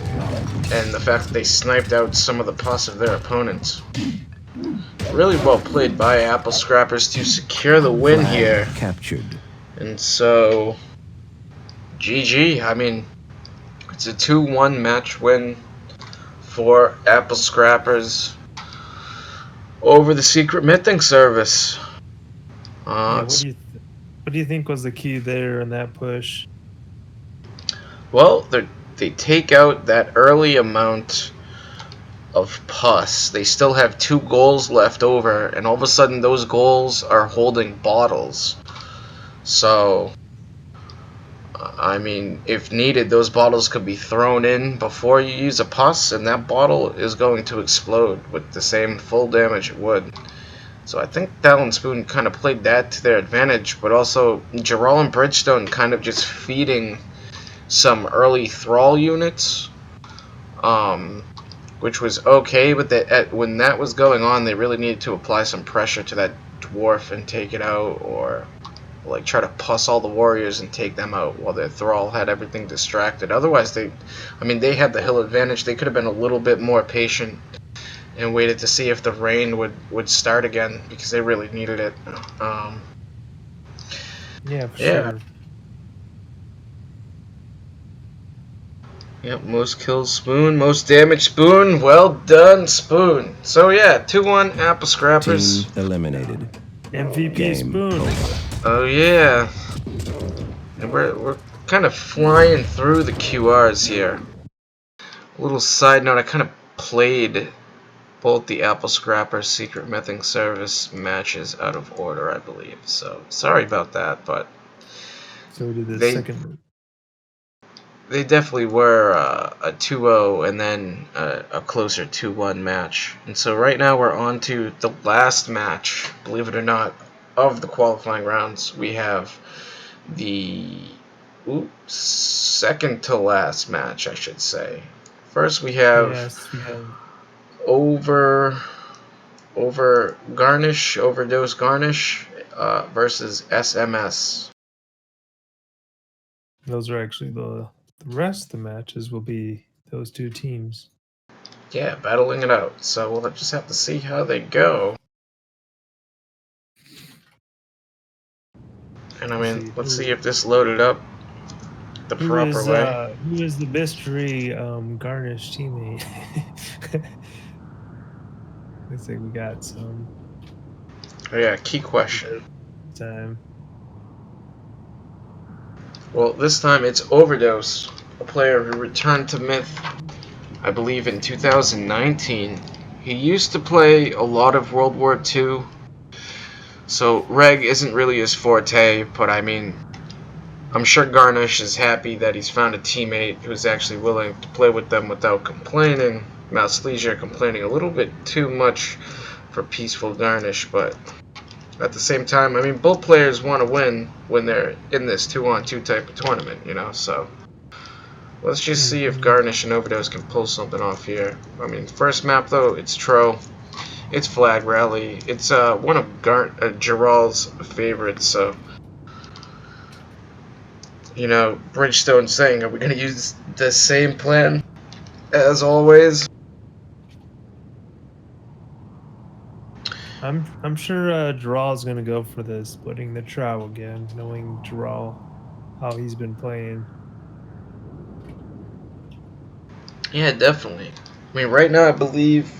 and the fact that they sniped out some of the pus of their opponents. Really well played by Apple Scrappers to secure the win Flag here. captured. And so, GG. I mean, it's a 2-1 match win for Apple Scrappers over the secret mything service. Yeah, what do you think was the key there in that push? Well, they take out that early amount of pus. They still have 2 goals left over, and all of a sudden those goals are holding bottles. So, I mean, if needed, those bottles could be thrown in before you use a pus, and that bottle is going to explode with the same full damage it would. So I think Thal and Spoon kind of played that to their advantage, but also Jarral and Bridgestone kind of just feeding some early Thrall units, which was okay, but when that was going on, they really needed to apply some pressure to that dwarf and take it out, or like try to pus all the warriors and take them out while their Thrall had everything distracted. Otherwise, they had the hill advantage. They could have been a little bit more patient and waited to see if the rain would start again, because they really needed it. Yeah, for sure. Yep, most kills Spoon, most damage Spoon. Well done, Spoon. So yeah, 2-1 Apple Scrappers. Team eliminated. MVP Game Spoon. over. Oh yeah. And we're kind of flying through the QRs here. A little side note, I kind of played both the Apple Scrapper Secret Mything Service matches out of order, I believe. So sorry about that, but So we did the they second. they definitely were a 2-0 and then a closer 2-1 match. And so right now we're on to the last match, believe it or not, of the qualifying rounds. We have the second to last match, I should say. First we have Yes, we have. Overdose Garnish versus SMS. Those are actually the rest of the matches will be those two teams. Yeah, battling it out. So we'll just have to see how they go. And I mean, let's see if this loaded up the proper way. Who is the mystery Garnish teammate? Looks like we got some Oh yeah, key question. time. Well, this time it's Overdose, a player who returned to Myth, I believe, in 2019. He used to play a lot of World War II, so Reg isn't really his forte, but I mean, I'm sure Garnish is happy that he's found a teammate who's actually willing to play with them without complaining. Mouse Leisure complaining a little bit too much for peaceful Garnish, but at the same time, I mean, both players want to win when they're in this 2-on-2 type of tournament, you know, so let's just see if Garnish and Overdose can pull something off here. I mean, first map, though, it's Tro. It's Flag Rally. It's one of Gerald's favorites, so, you know, Bridgestone saying, are we going to use the same plan as always? I'm sure Gerald's gonna go for the splitting the trow again, knowing Gerald how he's been playing. Yeah, definitely. I mean, right now I believe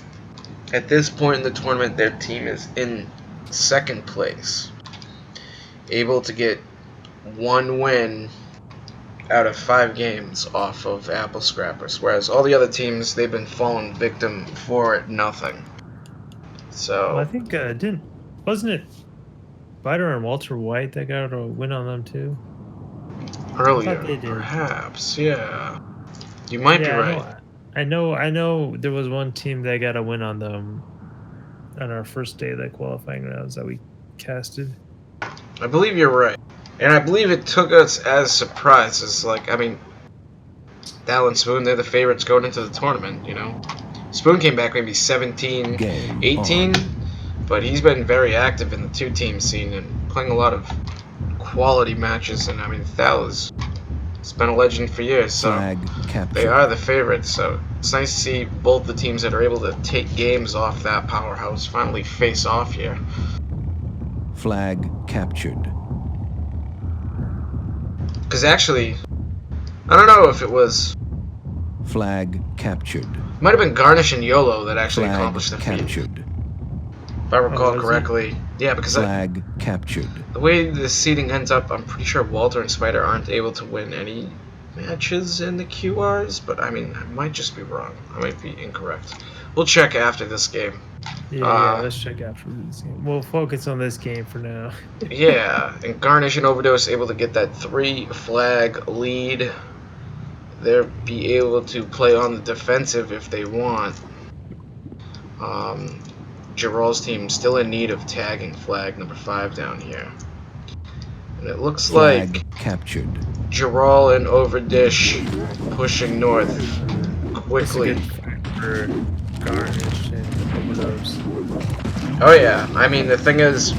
at this point in the tournament their team is in second place, able to get one win out of 5 games off of Apple Scrappers, whereas all the other teams, they've been falling victim for nothing. So Well, I think wasn't it Spider and Walter White that got a win on them too? earlier, they did. perhaps, yeah, you might be right. I know. There was one team that got a win on them on our first day of the qualifying rounds that we casted. I believe you're right, and I believe it took us as surprises. Like, I mean, Dal and Spoon, they're the favorites going into the tournament, you know. Spoon came back maybe 17, 18, but he's been very active in the 2-team scene and playing a lot of quality matches. And I mean, Thal has been a legend for years, so they are the favorites. So it's nice to see both the teams that are able to take games off that powerhouse finally face off here. Flag captured. Because actually, I don't know if it was... Flag captured. Might have been Garnish and YOLO that actually accomplished the feat. Captured. If I recall correctly. Yeah, because Flag captured. The way the seeding ends up, I'm pretty sure Walter and Spider aren't able to win any matches in the QRs, but I mean, I might just be wrong. I might be incorrect. We'll check after this game. Yeah, let's check after this game. We'll focus on this game for now. Yeah, and Garnish and Overdose able to get that 3-flag lead. They'll be able to play on the defensive if they want. Gerald's team still in need of tagging flag number 5 down here. And it looks like captured. Gerald and Overdish pushing north quickly. For Garnish and Overdose. Oh yeah, I mean the thing is,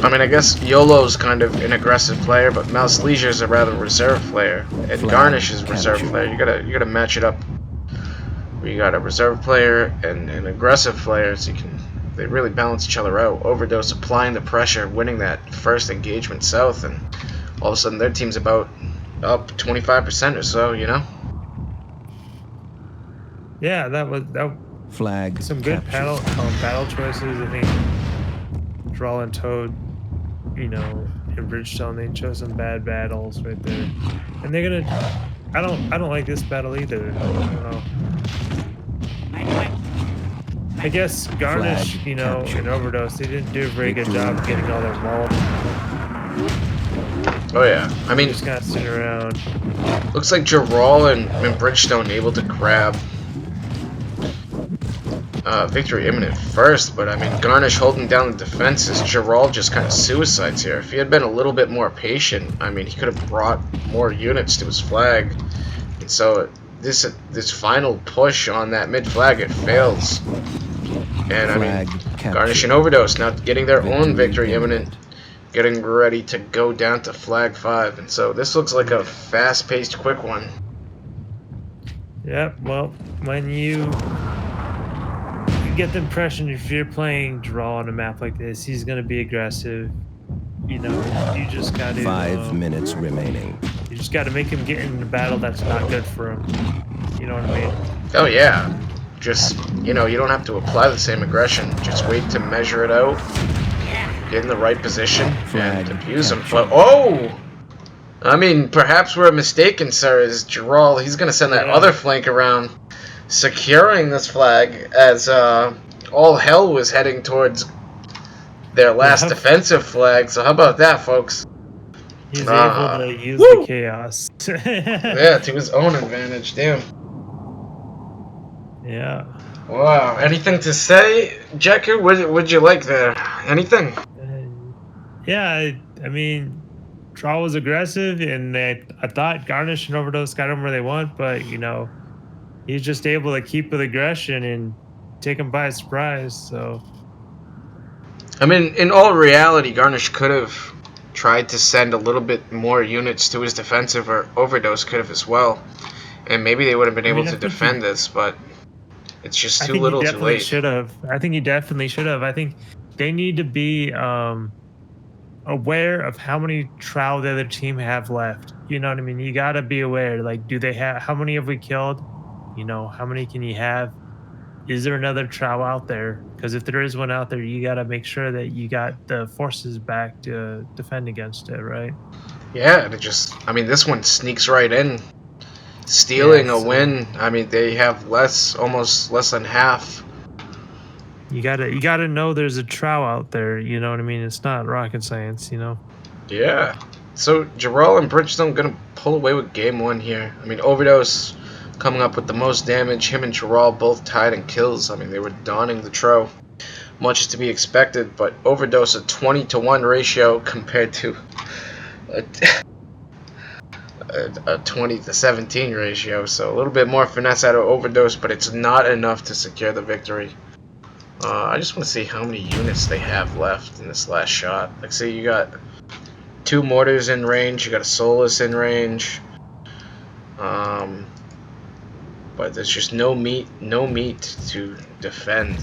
I guess YOLO's kind of an aggressive player, but Mouse Leisure's a rather reserved player, and Garnish is a reserved player. You gotta match it up. You got a reserve player and an aggressive player, so they really balance each other out. Overdose applying the pressure, winning that first engagement south, and all of a sudden their team's about up 25% or so, you know? Yeah, that Flag some good battle choices. I think Draw and Toad, you know, in Bridgestone, they chose some bad battles right there, and they're gonna. I don't like this battle either. I don't know. I guess Garnish, Flag you know, captured. and Overdose, they didn't do a very good Victory job of getting all their mulch. Oh yeah, I mean, Just kind of sitting around. looks like Jarral and Bridgestone able to grab victory imminent first, but I mean, Garnish holding down the defenses. Jarral just kind of suicides here. If he had been a little bit more patient, I mean, he could have brought more units to his flag. And so this final push on that mid flag, it fails. And I mean, Garnish and Overdose now getting their own victory imminent, getting ready to go down to flag 5. And so this looks like a fast-paced, quick one. Yep, well, when you get the impression if you're playing Draw on a map like this, he's going to be aggressive. You know, you just got to... 5 minutes remaining. You just got to make him get in a battle that's not good for him. You know what I mean? Oh yeah. Just, you know, you don't have to apply the same aggression. Just wait to measure it out, get in the right position, and abuse him. But, oh! I mean, perhaps we're mistaken, sir, is Jarral. He's going to send that other flank around, securing this flag as all hell was heading towards their last defensive flag. So how about that, folks? He's able to use the chaos. Yeah, to his own advantage. Damn. Yeah. Wow. Anything to say, Jeoku? Would you like there? Anything? Yeah, I mean, Draw was aggressive, and I thought Garnish and Overdose got him where they want, but, you know, he's just able to keep with aggression and take him by surprise, so... I mean, in all reality, Garnish could have tried to send a little bit more units to his defensive, or Overdose could have as well. And maybe they would have been able to defend this, but it's just too little too late. Should have. I think he definitely should have. I think they need to be aware of how many Trow the other team have left. You know what I mean? You got to be aware. Like, do they have... How many have we killed? You know, how many can you have? Is there another Trow out there? Because if there is one out there, you got to make sure that you got the forces back to defend against it, right? Yeah, and it just... I mean, this one sneaks right in, stealing a win. I mean, they have almost less than half. You gotta know there's a Trow out there. You know what I mean? It's not rocket science, you know. Yeah. So Jarral and Bridgestone gonna pull away with game 1 here. I mean, Overdose coming up with the most damage. Him and Jarral both tied in kills. I mean, they were donning the Tro. Much is to be expected, but Overdose a 20-to-1 ratio compared to a 20-to-17 ratio. So a little bit more finesse out of Overdose, but it's not enough to secure the victory. I just want to see how many units they have left in this last shot. Like, say you got 2 mortars in range, you got a Solus in range. But there's just no meat to defend.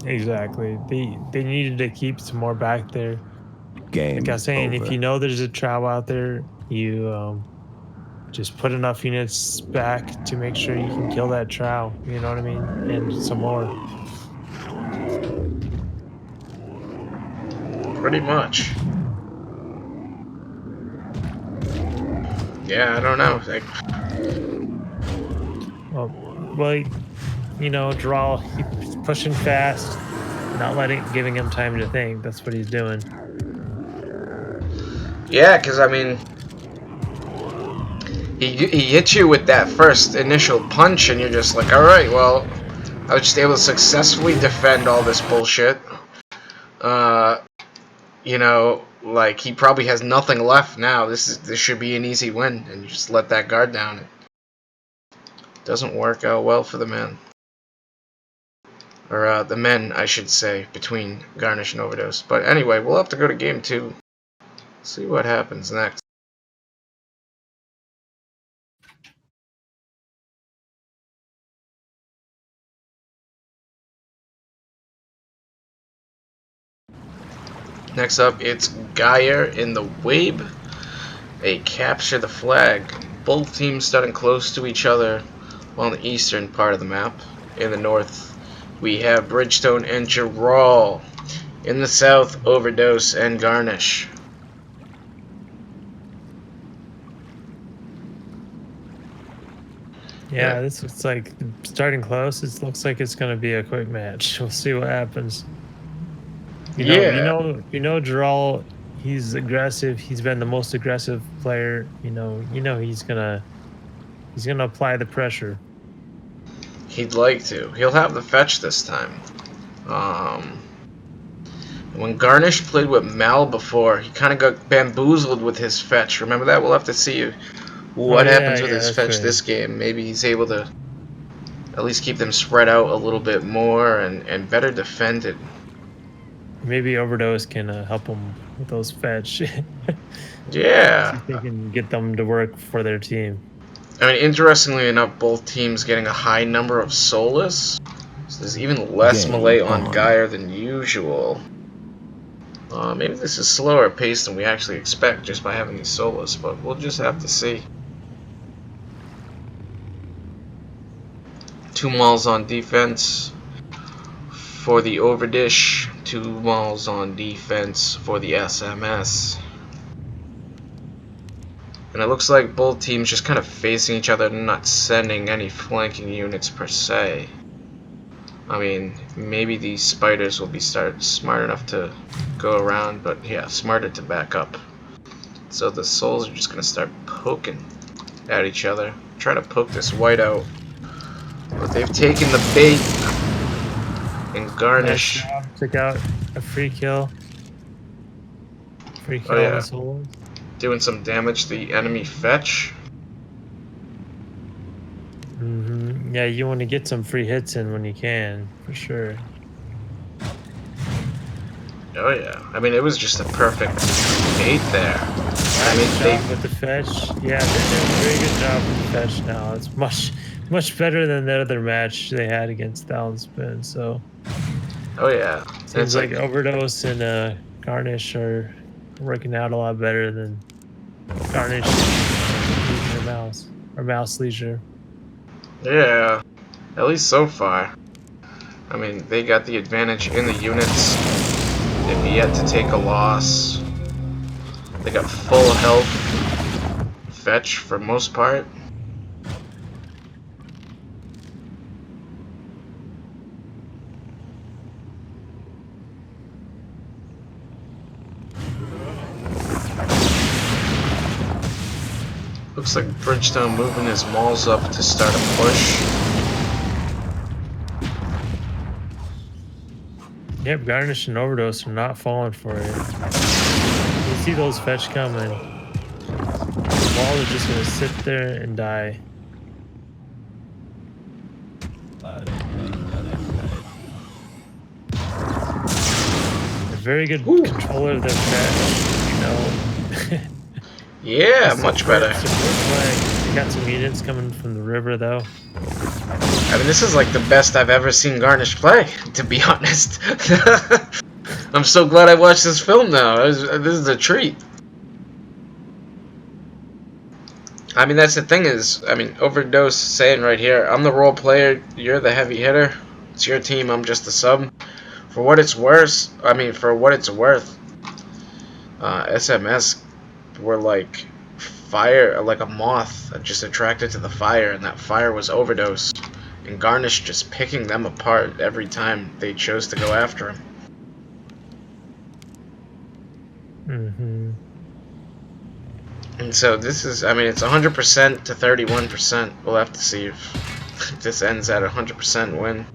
Exactly. They needed to keep some more back there. Game like I was saying, over. If you know there's a Trow out there, you just put enough units back to make sure you can kill that Trow. You know what I mean? And some more. Pretty much. Yeah, I don't know. Like, well, you know, Jarral, he's pushing fast, not giving him time to think. That's what he's doing. yeah, because I mean, he hits you with that first initial punch, and you're just like, all right, well, I was just able to successfully defend all this bullshit. You know, like, he probably has nothing left now. This should be an easy win, and you just let that guard down. It doesn't work out well for the man. Or, the men, I should say, between Garnish and Overdose. But anyway, we'll have to go to game 2. See what happens next. Next up, it's Geyer in the Wabe. They capture the flag. Both teams starting close to each other on the eastern part of the map. In the north, we have Bridgestone and Jarral. In the south, Overdose and Garnish. Yeah, this looks like starting close. It looks like it's going to be a quick match. We'll see what happens. Yeah. Gerald, he's aggressive. He's been the most aggressive player. He's gonna apply the pressure. He'd like to. He'll have the fetch this time. Um, when Garnish played with Mal before, he kind of got bamboozled with his fetch. Remember that? We'll have to see what happens with his that's fetch right. this game. Maybe he's able to at least keep them spread out a little bit more and better defended. Maybe Overdose can help him with those fetch. Yeah. See if they can get them to work for their team. I mean, interestingly enough, both teams getting a high number of Solus. So there's even less Game melee on on. Geyer than usual. Maybe this is slower paced than we actually expect just by having these Solus, but we'll just have to see. 2 mauls on defense for the Overdish, 2 mauls on defense for the SMS. And it looks like both teams just kind of facing each other and not sending any flanking units per se. I mean, maybe these spiders will be smart enough to go around, but yeah, smarter to back up. So the souls are just going to start poking at each other. Try to poke this white out. But they've taken the bait. And Garnish. Nice job. Took out a free kill. Free kill yeah. on the souls. Doing some damage to the enemy fetch. Yeah, you want to get some free hits in when you can, for sure. Oh yeah, I mean it was just a perfect bait there. I mean Job with the fetch. Yeah, they're doing a very good job with the fetch now. It's much better than the other match they had against Thousand Spin. So oh yeah, seems like Overdose and Garnish are working out a lot better than Garnish and Mouse or Mouse Leisure. Yeah, at least so far. I mean, they got the advantage in the units. They've yet to take a loss. They got full health fetch for most part. Looks like Bridgestone moving his mauls up to start a push. Yep, Garnish and Overdose are not falling for it. You see those fetch coming. The ball is just gonna sit there and die. A very good controller of their fetch, you know. Yeah, much better. They got some units coming from the river, though. I mean, this is like the best I've ever seen Garnish play, to be honest. I'm so glad I watched this film now. This is a treat. I mean, that's the thing is, I mean, Overdose saying right here, I'm the role player, you're the heavy hitter. It's your team, I'm just the sub. For what it's worth, SMS were like fire, like a moth just attracted to the fire, and that fire was Overdose. And Garnish just picking them apart every time they chose to go after him. And so this is, I mean, it's 100% to 31%. We'll have to see if this ends at a 100% win.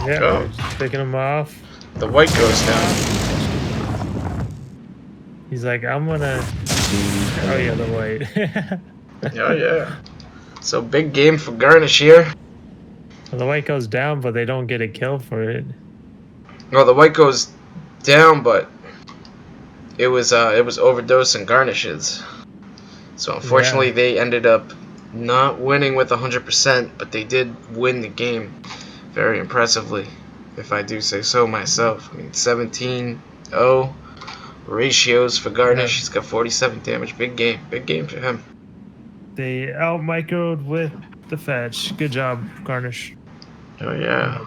Yeah, picking him off. The white goes down. He's like, I'm gonna. Oh yeah, the white. Oh yeah. So big game for Garnish here. Well, the white goes down, but they don't get a kill for it. No, the white goes down, but it was Overdose and Garnish's. So unfortunately, they ended up not winning with 100%, but they did win the game very impressively, if I do say so myself. I mean, 17-0 ratios for Garnish. He's got 47 damage. Big game for him. They out microed with the fetch. Good job, Garnish. Oh yeah.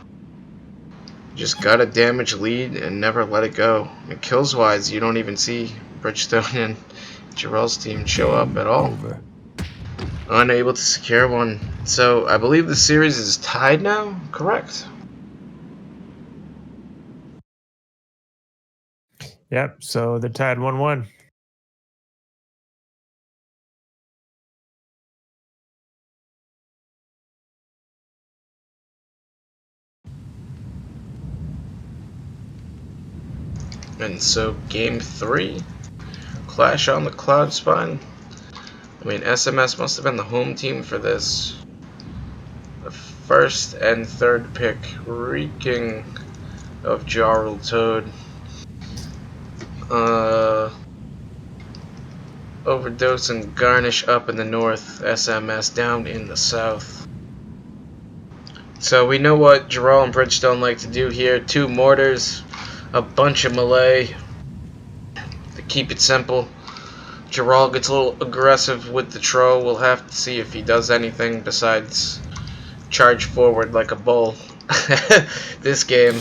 Just gotta damage lead and never let it go. And kills wise, you don't even see Bridgestone and Jarrell's team show up at all. Over. Unable to secure one. So I believe the series is tied now, correct? Yep. So they're tied 1-1. And so game 3, clash on the Cloud Spine. I mean, SMS must have been the home team for this. The first and third pick, reeking of Jarl Toad. Overdose and Garnish up in the north, SMS down in the south. So we know what Jarrell and Bridgestone like to do here. 2 mortars, a bunch of melee. To keep it simple. Jarrell gets a little aggressive with the Tro. We'll have to see if he does anything besides charge forward like a bull this game.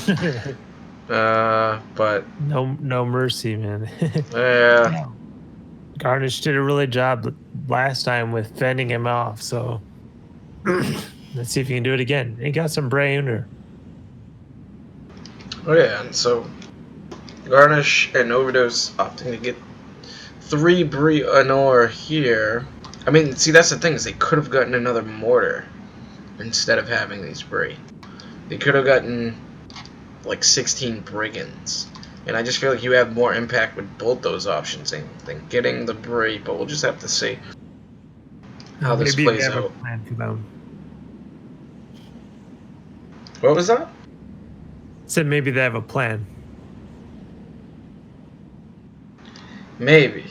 But no mercy, man. yeah. Garnish did a really job last time with fending him off, so let's see if he can do it again. He got some brain or Oh yeah, and so Garnish and Overdose opting to get 3 Brie Honor here. I mean, see, that's the thing, is they could have gotten another mortar instead of having these Brie. They could have gotten like 16 Brigands. And I just feel like you have more impact with both those options than getting the Brie, but we'll just have to see how this maybe plays they have out. a plan for them. What was that? Said maybe they have a plan. Maybe.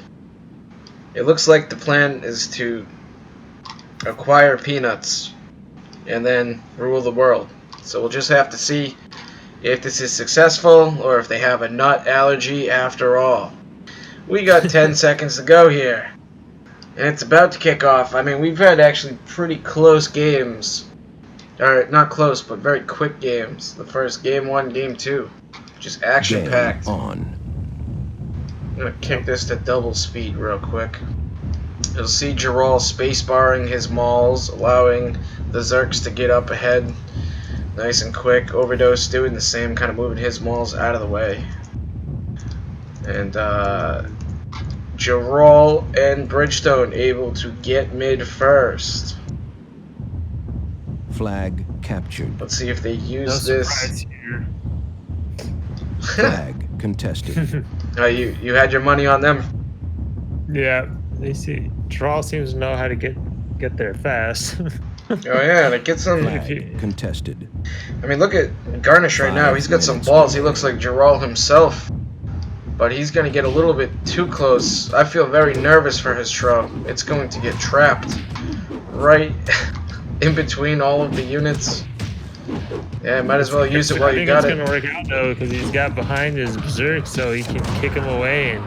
It looks like the plan is to acquire peanuts and then rule the world. So we'll just have to see if this is successful or if they have a nut allergy after all. We got 10 seconds to go here. And it's about to kick off. I mean, we've had actually pretty close games. Or, not close, but very quick games. The first game 1, game 2. Just action-packed. Game on. I'm gonna kick this to double speed real quick. You'll see Jarrell spacebarring his mauls, allowing the Zerks to get up ahead nice and quick. Overdose doing the same, kind of moving his mauls out of the way. And Jarrell and Bridgestone able to get mid first. Flag captured. Let's see if they No use this. surprise here. Flag contested. You had your money on them. Yeah, they see. Jarrell seems to know how to get there fast. Oh yeah, that gets them. Flag contested. I mean, look at Garnish right now. He's got some balls. He looks like Jarrell himself. But he's going to get a little bit too close. I feel very nervous for his Tro. It's going to get trapped right in between all of the units. Yeah, might as well use it while you got it. I think it's going to work out, though, because he's got behind his Berserk, so he can kick him away, and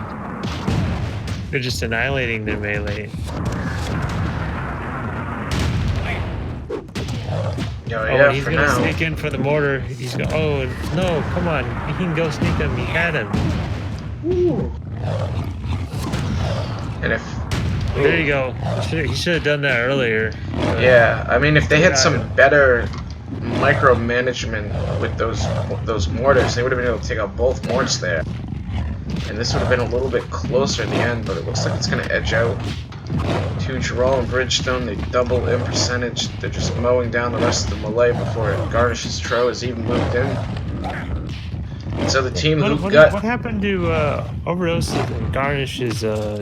they're just annihilating their melee. Oh, yeah, he's for going to now. sneak in for the mortar. He's going, oh, no, come on. He can go sneak him. He had him. Ooh. And if... There you go. He should have done that earlier. Yeah, I mean, if they had some better micromanagement with those mortars, they would have been able to take out both morts there. And this would have been a little bit closer in the end, but it looks like it's going to edge out to Jarrell and Bridgestone. They double in percentage. They're just mowing down the rest of the melee before Garnish's Tro is even moved in. And so the team what happened to Overdose and Garnish's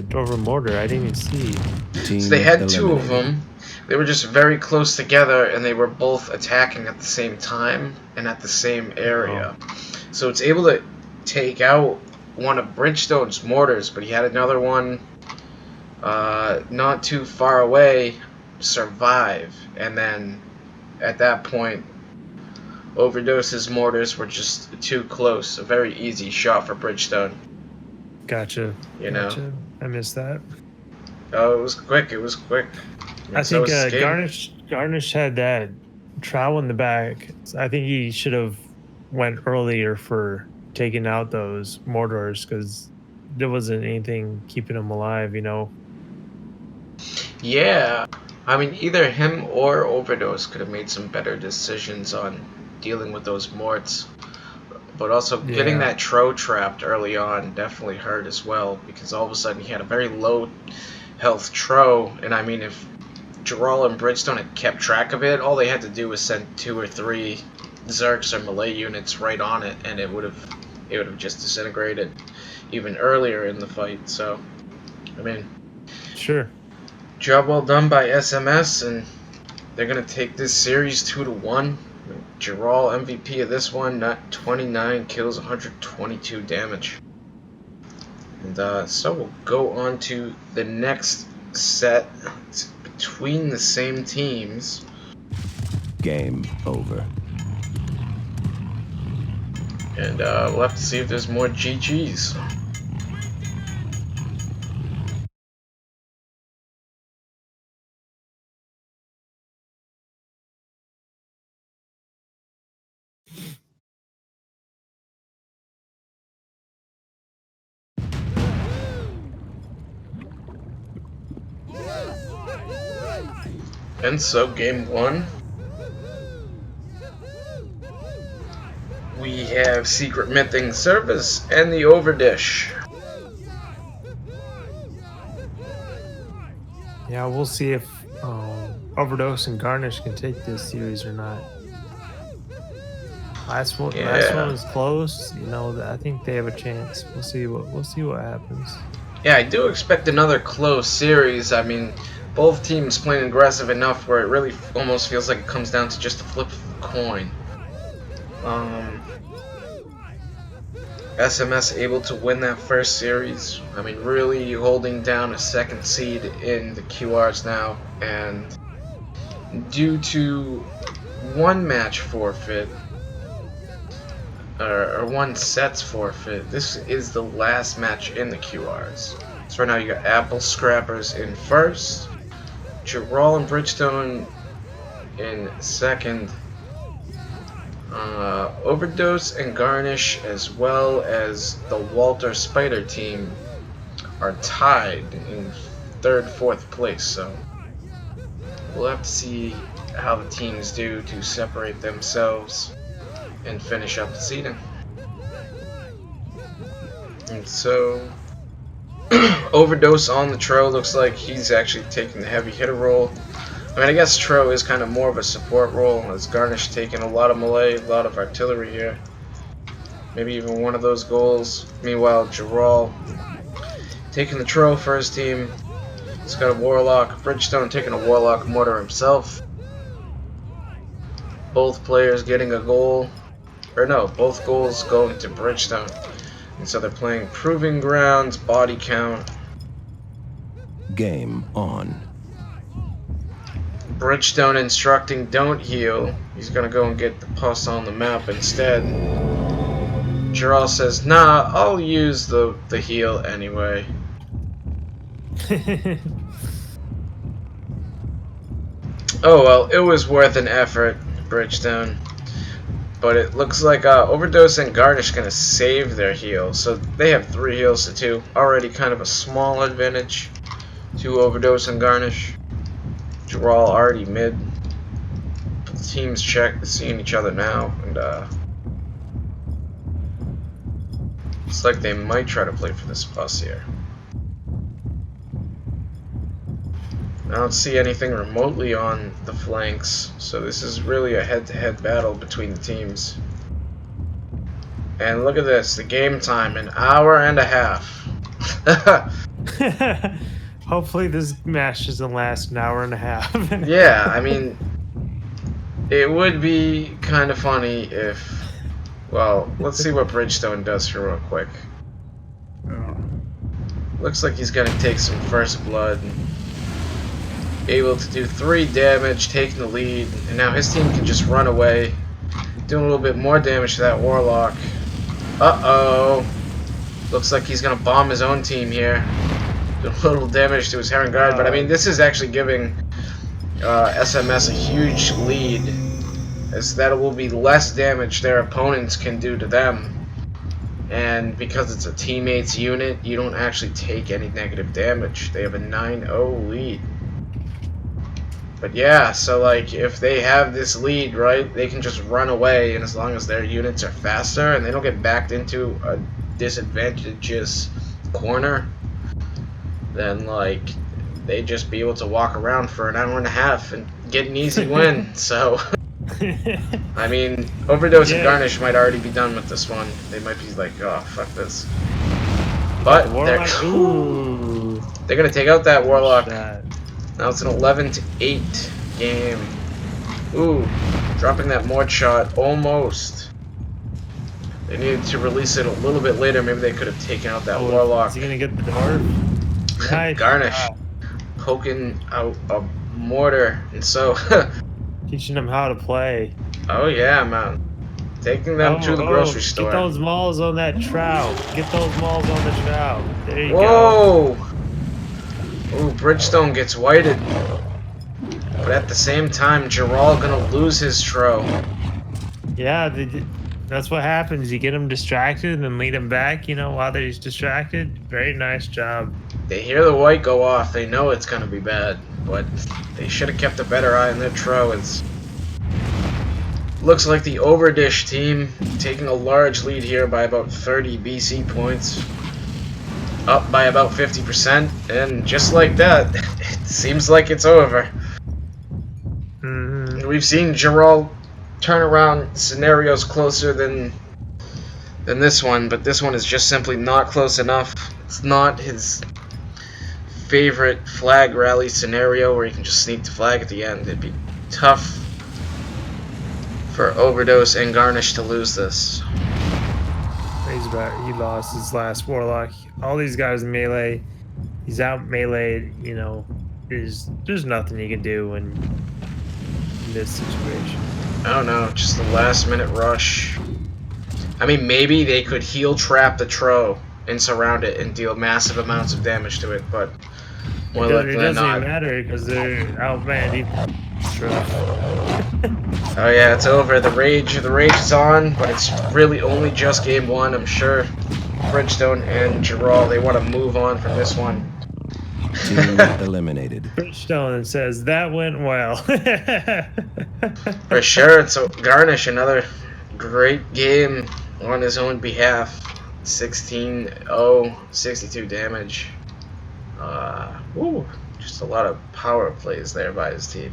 Dover mortar? I didn't even see. So they had 2 of them. They were just very close together, and they were both attacking at the same time and at the same area. So it's able to take out one of Bridgestone's mortars, but he had another one not too far away survive. And then at that point, Overdose's mortars were just too close. A very easy shot for Bridgestone. Gotcha. You know? Gotcha. I missed that. Oh, it was quick. It was quick. I think Garnish had that trowel in the back. I think he should have went earlier for taking out those mortars because there wasn't anything keeping them alive, you know. Yeah, I mean, either him or Overdose could have made some better decisions on dealing with those morts. But also, getting Yeah. that Tro trapped early on definitely hurt as well, because all of a sudden he had a very low health Tro, and I mean, if Geralt and Bridgestone had kept track of it, all they had to do was send 2 or 3 Zerks or melee units right on it, and it would have just disintegrated even earlier in the fight. So, I mean, Sure. job well done by SMS, and they're gonna take this series 2-1. Geralt MVP of this one, not 29 kills, 122 damage. And so we'll go on to the next set. It's between the same teams. Game over. And we'll have to see if there's more GGs. And so game 1. We have Secret Minting Service and the Overdish. Yeah, we'll see if Overdose and Garnish can take this series or not. Last one was close. You know, I think they have a chance. We'll see what happens. Yeah, I do expect another close series. I mean, both teams playing aggressive enough where it really almost feels like it comes down to just a flip of a coin. SMS able to win that first series. I mean, really holding down a second seed in the QRs now, and due to one match forfeit, or one set's forfeit, this is the last match in the QRs. So right now you got Apple Scrappers in first, Geralt and Bridgestone in second, Overdose and Garnish, as well as the Walter Spider team, are tied in third, fourth place. So we'll have to see how the teams do to separate themselves and finish up the seeding. And so Overdose on the Tro looks like he's actually taking the heavy hitter role. I mean, I guess Tro is kind of more of a support role, as Garnish taking a lot of melee, a lot of artillery here. Maybe even one of those goals. Meanwhile, Geralt taking the Tro for his team. He's got a Warlock. Bridgestone taking a Warlock Mortar himself. Both players getting a goal. Or no, both goals going to Bridgestone. And so they're playing Proving Grounds, Body Count. Game on. Bridgestone instructing don't heal. He's gonna go and get the pus on the map instead. Geralt says, nah, I'll use the heal anyway. Oh well, it was worth an effort, Bridgestone. But it looks like Overdose and Garnish gonna save their heal. So they have 3 heals to 2. Already kind of a small advantage to Overdose and Garnish. Geralt already mid. The teams seeing each other now, and looks like they might try to play for this bus here. I don't see anything remotely on the flanks, so this is really a head-to-head battle between the teams. And look at this, the game time, 1.5 hours. Hopefully this match doesn't last an hour and a half. Yeah, I mean, it would be kind of funny if... Well, let's see what Bridgestone does here real quick. Looks like he's gonna take some first blood. Able to do 3 damage, taking the lead, and now his team can just run away, doing a little bit more damage to that Warlock. Uh-oh. Looks like he's gonna bomb his own team here. Do a little damage to his Heron Guard, but I mean, this is actually giving SMS a huge lead is that it will be less damage their opponents can do to them. And because it's a teammate's unit, you don't actually take any negative damage. They have a 9-0 lead. But yeah, so like if they have this lead, right, they can just run away, and as long as their units are faster and they don't get backed into a disadvantageous corner, then like they just be able to walk around for an hour and a half and get an easy win. So I mean, Overdose and Garnish might already be done with this one. They might be like, oh, fuck this. But they're gonna take out that Warlock. Now it's an 11-8 game. Ooh, dropping that Mord shot almost. They needed to release it a little bit later. Maybe they could have taken out that Warlock. Is he gonna get the door? Nice. Garnish poking out a mortar, and so teaching them how to play. Oh yeah, man. Taking them to the grocery store. Get those malls on that trout. Get those malls on the trout. There you go. Ooh, Bridgestone gets whited. But at the same time, Gerald gonna lose his tro. Yeah, that's what happens. You get them distracted and then lead them back, you know, while they're distracted. Very nice job. They hear the white go off. They know it's gonna be bad. But they should have kept a better eye on their tro. It's looks like the Overdish team taking a large lead here by about 30 BC points. Up by about 50%, and just like that, it seems like it's over. We've seen Gerald turn around scenarios closer than this one, but this one is just simply not close enough. It's not his favorite flag rally scenario where you can just sneak the flag at the end. It'd be tough for Overdose and Garnish to lose this. He lost his last Warlock. All these guys in melee, he's out meleeed, you know, there's nothing you can do in this situation. I don't know, just the last minute rush. I mean, maybe they could heal trap the tro and surround it and deal massive amounts of damage to it, but more likely than not. It doesn't matter because they're outmanned. Oh yeah, it's over. The rage is on, but it's really only just game one. I'm sure Bridgestone and Gerald, they want to move on from this one. Team eliminated. Bridgestone says that went well. For sure. It's Garnish, another great game on his own behalf. 16-0, 62 damage. Woo, just a lot of power plays there by his team.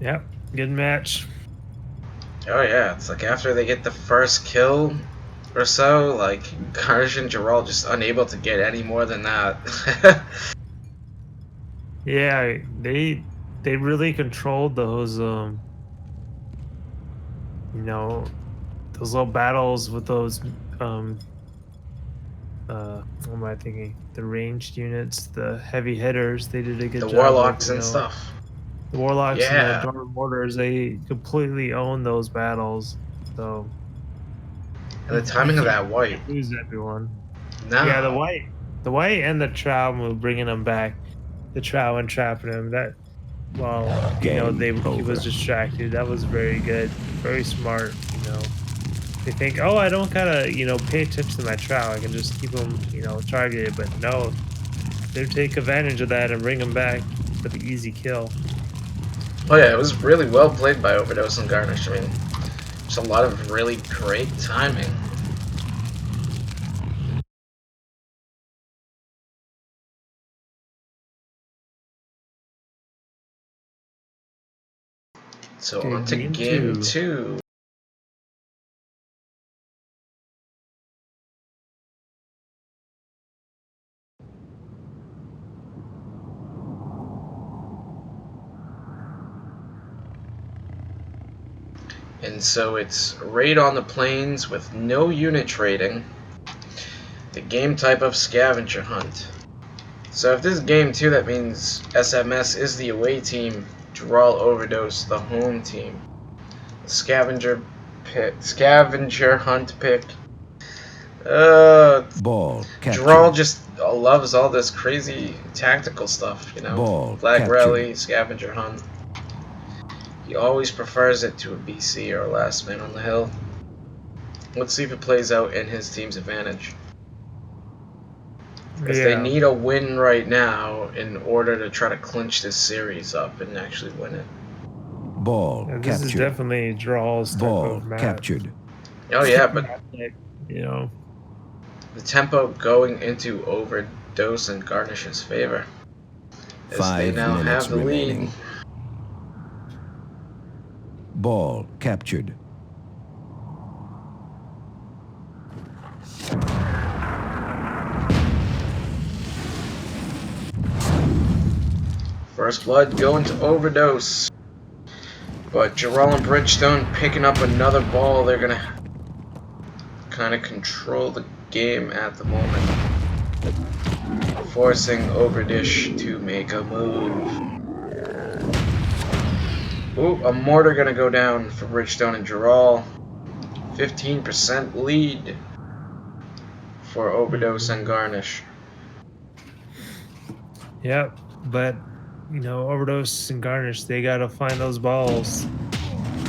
Yep, good match. Oh yeah, it's like after they get the first kill or so, like Garnish and Gerald just unable to get any more than that. Yeah, they really controlled those you know, those little battles with those what am I thinking? The ranged units, the heavy hitters, they did a good job. The Warlocks and stuff. The Warlocks and the Dormant Mortars, they completely own those battles. So and the timing of that white. Lose everyone. No. Yeah, the white and the trow move, bringing them back. The trow and trapping him. That you know, he was distracted. That was very good, very smart. You know, they think, oh, I don't gotta, you know, pay attention to my trow. I can just keep them, you know, targeted. But no, they take advantage of that and bring them back for the easy kill. Oh yeah, it was really well played by Overdose and Garnish. I mean, just a lot of really great timing. So on to game two. And so it's raid on the plains with no unit trading. The game type of scavenger hunt. So if this is game 2, that means SMS is the away team, Gerald Overdose the home team. Scavenger hunt pick. Ball. Gerald just loves all this crazy tactical stuff, you know? Ball Flag captured. rally, scavenger hunt. He always prefers it to a BC or a last man on the hill. Let's see if it plays out in his team's advantage. Because they need a win right now in order to try to clinch this series up and actually win it. Ball This captured. is definitely draws type Ball of map. captured. Oh yeah, but you know, the tempo going into Overdose and Garnish's favor. As 5 they now minutes have the remaining. lead. Ball captured. First blood going to Overdose. But Jarrell and Bridgestone picking up another ball. They're going to kind of control the game at the moment. Forcing Overdish to make a move. Ooh, a mortar going to go down for Bridgestone and Jarrell. 15% lead for Overdose and Garnish. Yep, but you know, Overdose and Garnish, they gotta find those balls.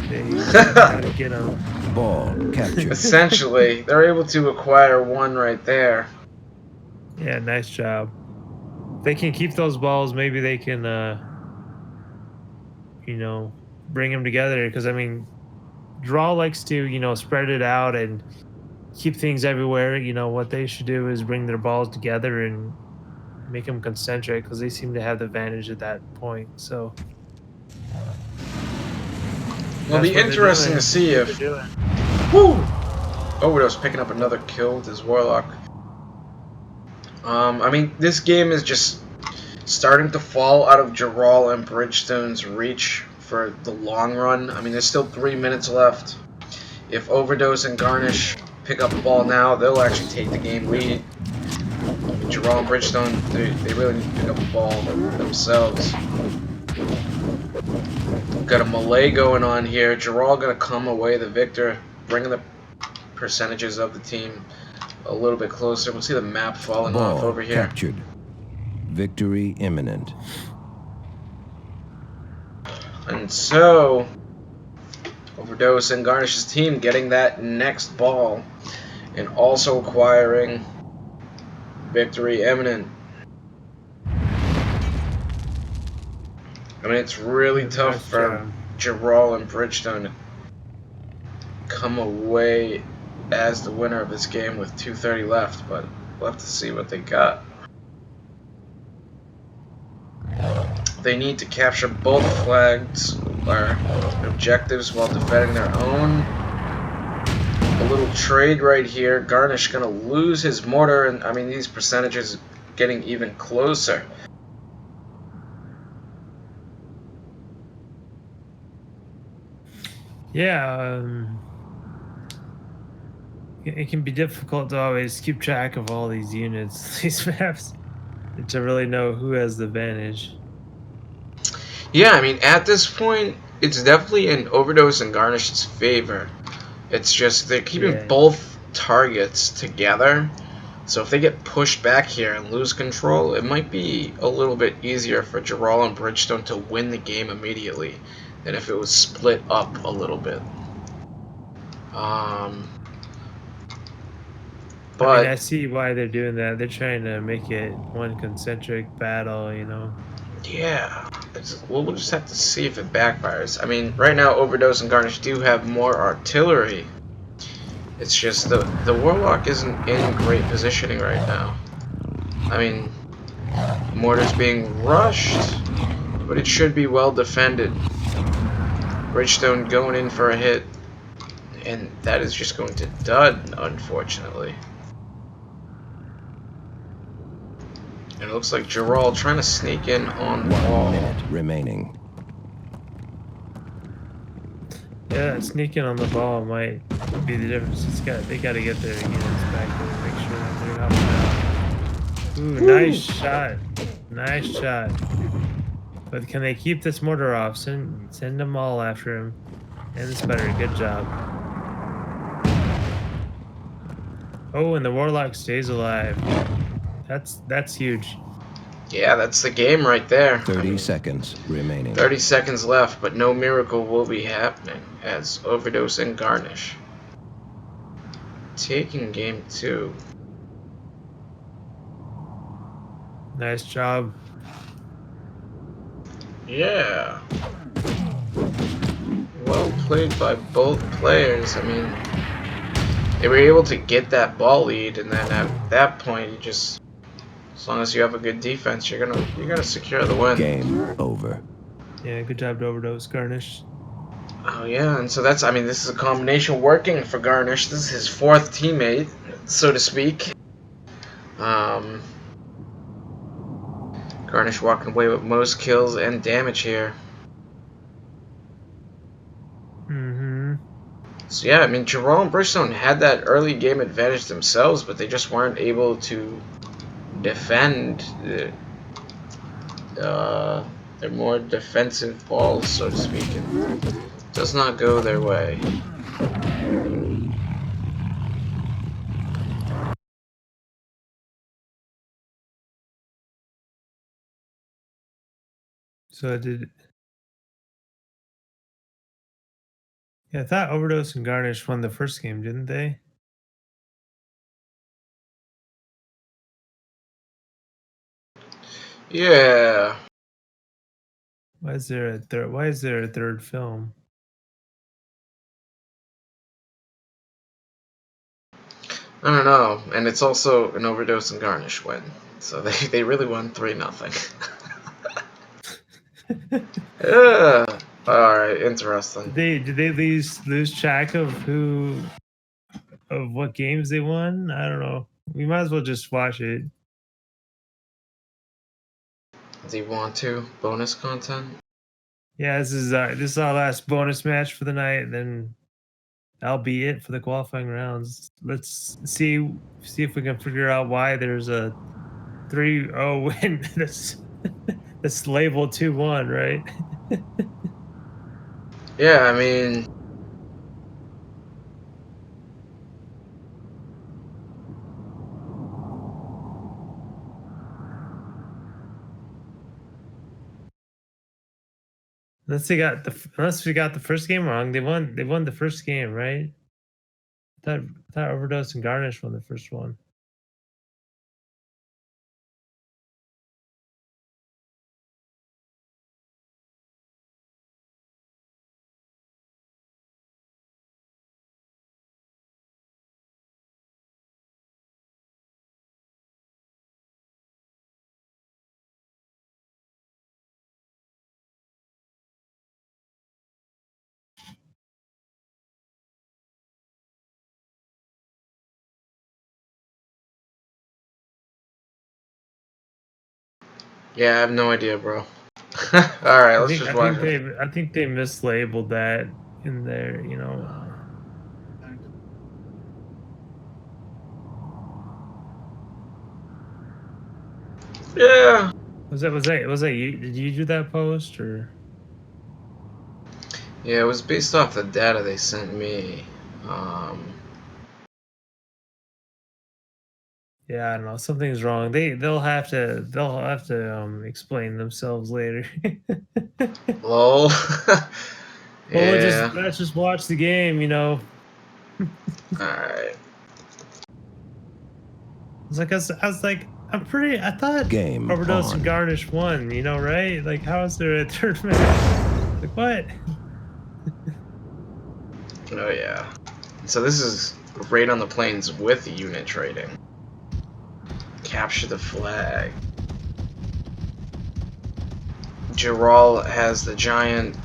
They gotta get them. Ball captured. Essentially, they're able to acquire one right there. Yeah, nice job. If they can keep those balls, maybe they can, you know, bring them together. Because I mean, Draw likes to, you know, spread it out and keep things everywhere. You know, what they should do is bring their balls together and make them concentric, because they seem to have the advantage at that point. So It'll be interesting to see if Overdose picking up another kill with his Warlock. I mean, this game is just starting to fall out of Jarrell and Bridgestone's reach for the long run. I mean, there's still 3 minutes left. If Overdose and Garnish pick up the ball now, they'll actually take the game lead. Jarrell and Bridgestone, they really need to pick up the ball themselves. Got a melee going on here. Jarrell gonna come away the victor, bringing the percentages of the team a little bit closer. We'll see the map falling Ball off over here. captured. Victory imminent. And so, Overdose and Garnish's team getting that next ball and also acquiring victory imminent. I mean, it's really tough for Jarrell and Bridgestone to come away as the winner of this game with 2:30 left, but we'll have to see what they got. They need to capture both flags or objectives while defending their own. A little trade right here. Garnish gonna lose his mortar, and I mean these percentages getting even closer. Yeah, it can be difficult to always keep track of all these units, these maps, to really know who has the advantage. Yeah, I mean, at this point, it's definitely in Overdose and Garnish's favor. It's just they're keeping both targets together. So if they get pushed back here and lose control, it might be a little bit easier for Jarrell and Bridgestone to win the game immediately than if it was split up a little bit. But I mean, I see why they're doing that. They're trying to make it one concentric battle, you know. yeah, we'll just have to see if it backfires. I mean, right now Overdose and Garnish do have more artillery. It's just the Warlock isn't in great positioning right now. I mean, Mortar's being rushed, but it should be well defended. Bridgestone going in for a hit, and that is just going to dud, unfortunately. And it looks like Jarrell trying to sneak in on the 1 wall. minute remaining. Yeah, sneaking on the ball might be the difference. They got to get their units back there and make sure that they're helping out. Ooh, nice shot, nice shot. But can they keep this mortar off? Send them all after him. And it's better. Good job. Oh, and the Warlock stays alive. That's huge. Yeah, that's the game right there. 30 seconds remaining. 30 seconds left, but no miracle will be happening as Overdose and Garnish taking game 2. Nice job. Yeah. Well played by both players. I mean, they were able to get that ball lead, and then at that point, you just, as long as you have a good defense, you're gonna secure the win. Game over. Yeah, good job to Overdose, Garnish. Oh yeah, and so that's, I mean, this is a combination working for Garnish. This is his 4th teammate, so to speak. Garnish walking away with most kills and damage here. So yeah, I mean, Jerome and Bridgestone had that early game advantage themselves, but they just weren't able to defend their more defensive balls, so to speak. It does not go their way. So I did. Yeah, I thought Overdose and Garnish won the first game, didn't they? Yeah. Why is there a third? Why is there a third film? I don't know, and it's also an Overdose and Garnish win, so they really won 3-0. Yeah. All right, interesting. Did they lose track of what games they won? I don't know. We might as well just watch it. Do you want to bonus content? Yeah, this is our last bonus match for the night, and then that'll be it for the qualifying rounds. Let's see if we can figure out why there's a 3-0 win that's labeled 2-1, right? Yeah, I mean, Unless we got the first game wrong, they won the first game, right? I thought Overdose and Garnish won the first one. yeah, I have no idea, bro. All right, let's just watch it. I think they mislabeled that in there, you know. Yeah. Was that you? Did you do that post or? Yeah, it was based off the data they sent me. Yeah, I don't know. Something's wrong. They'll have to explain themselves later. Lol. Well, Yeah. let's just watch the game, you know. Alright. I was like, I thought Game Overdose on. and Garnish won, you know, right? Like, how is there a third match? Like, what? Oh, yeah. So this is Raid on the Plains with unit trading. Capture the flag. Giral has the giant.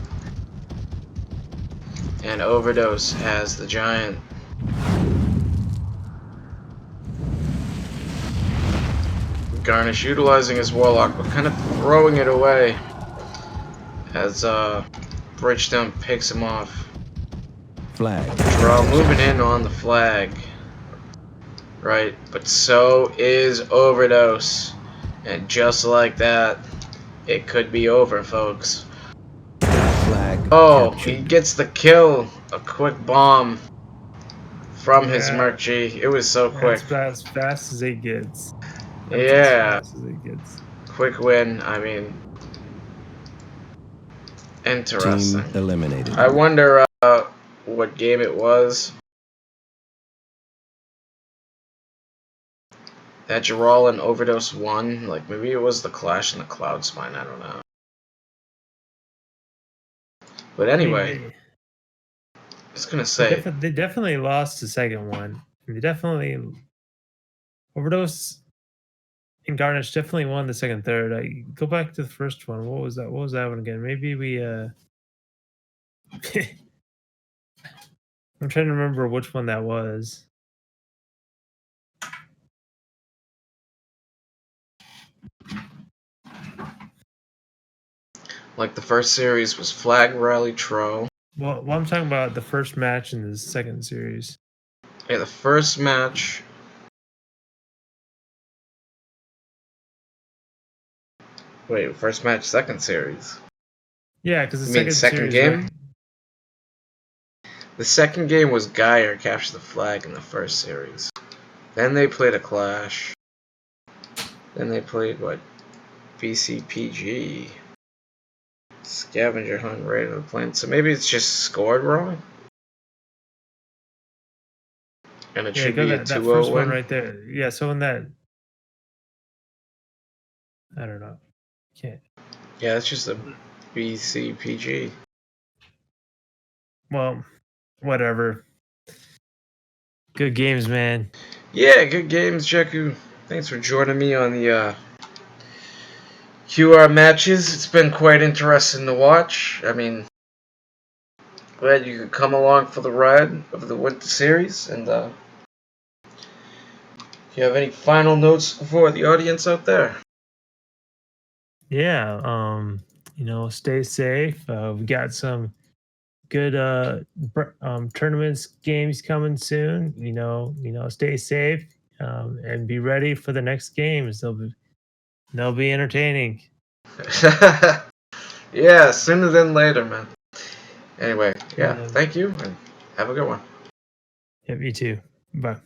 And Overdose has the giant. Garnish utilizing his Warlock, but kind of throwing it away as Bridgestone picks him off. Flag. Giral moving in on the flag. Right, but so is Overdose. And just like that, it could be over, folks. Flag. Oh, captured. he gets the kill. A quick bomb from his Merc G. It was so quick. That's as fast as it gets. That's as fast as it gets. Quick win. I mean, interesting. Team eliminated. I wonder what game it was. That Geralt and Overdose won. Like, maybe it was the Clash in the Cloud Spine. I don't know. But anyway, I was going to say. They definitely lost the second one. They definitely. Overdose and Garnish definitely won the second, third. I go back to the first one. What was that? What was that one again? Maybe we. I'm trying to remember which one that was. Like, the first series was Flag Rally Tro. Well, I'm talking about the first match in the second series. Yeah, the first match. Wait, first match, second series. Yeah, because the You mean second second series, game? right? The second game was Geyer captured the flag in the first series. Then they played a Clash. Then they played, what? BCPG. Scavenger hunt right on the plane. So maybe it's just scored wrong? And it should be a 2-0 that first one win? right there. Yeah, so in that. I don't know. Can't. Yeah, it's just a BCPG. Well, whatever. Good games, man. Yeah, good games, Jeoku. Thanks for joining me on the QR matches. It's been quite interesting to watch. I mean, glad you could come along for the ride of the Winter Series. And if you have any final notes for the audience out there? Yeah, stay safe. We got some good tournaments games coming soon. Stay safe and be ready for the next games. They'll be entertaining. Yeah, sooner than later, man. Anyway, yeah, Yeah. thank you and have a good one. Yep, you too. Bye.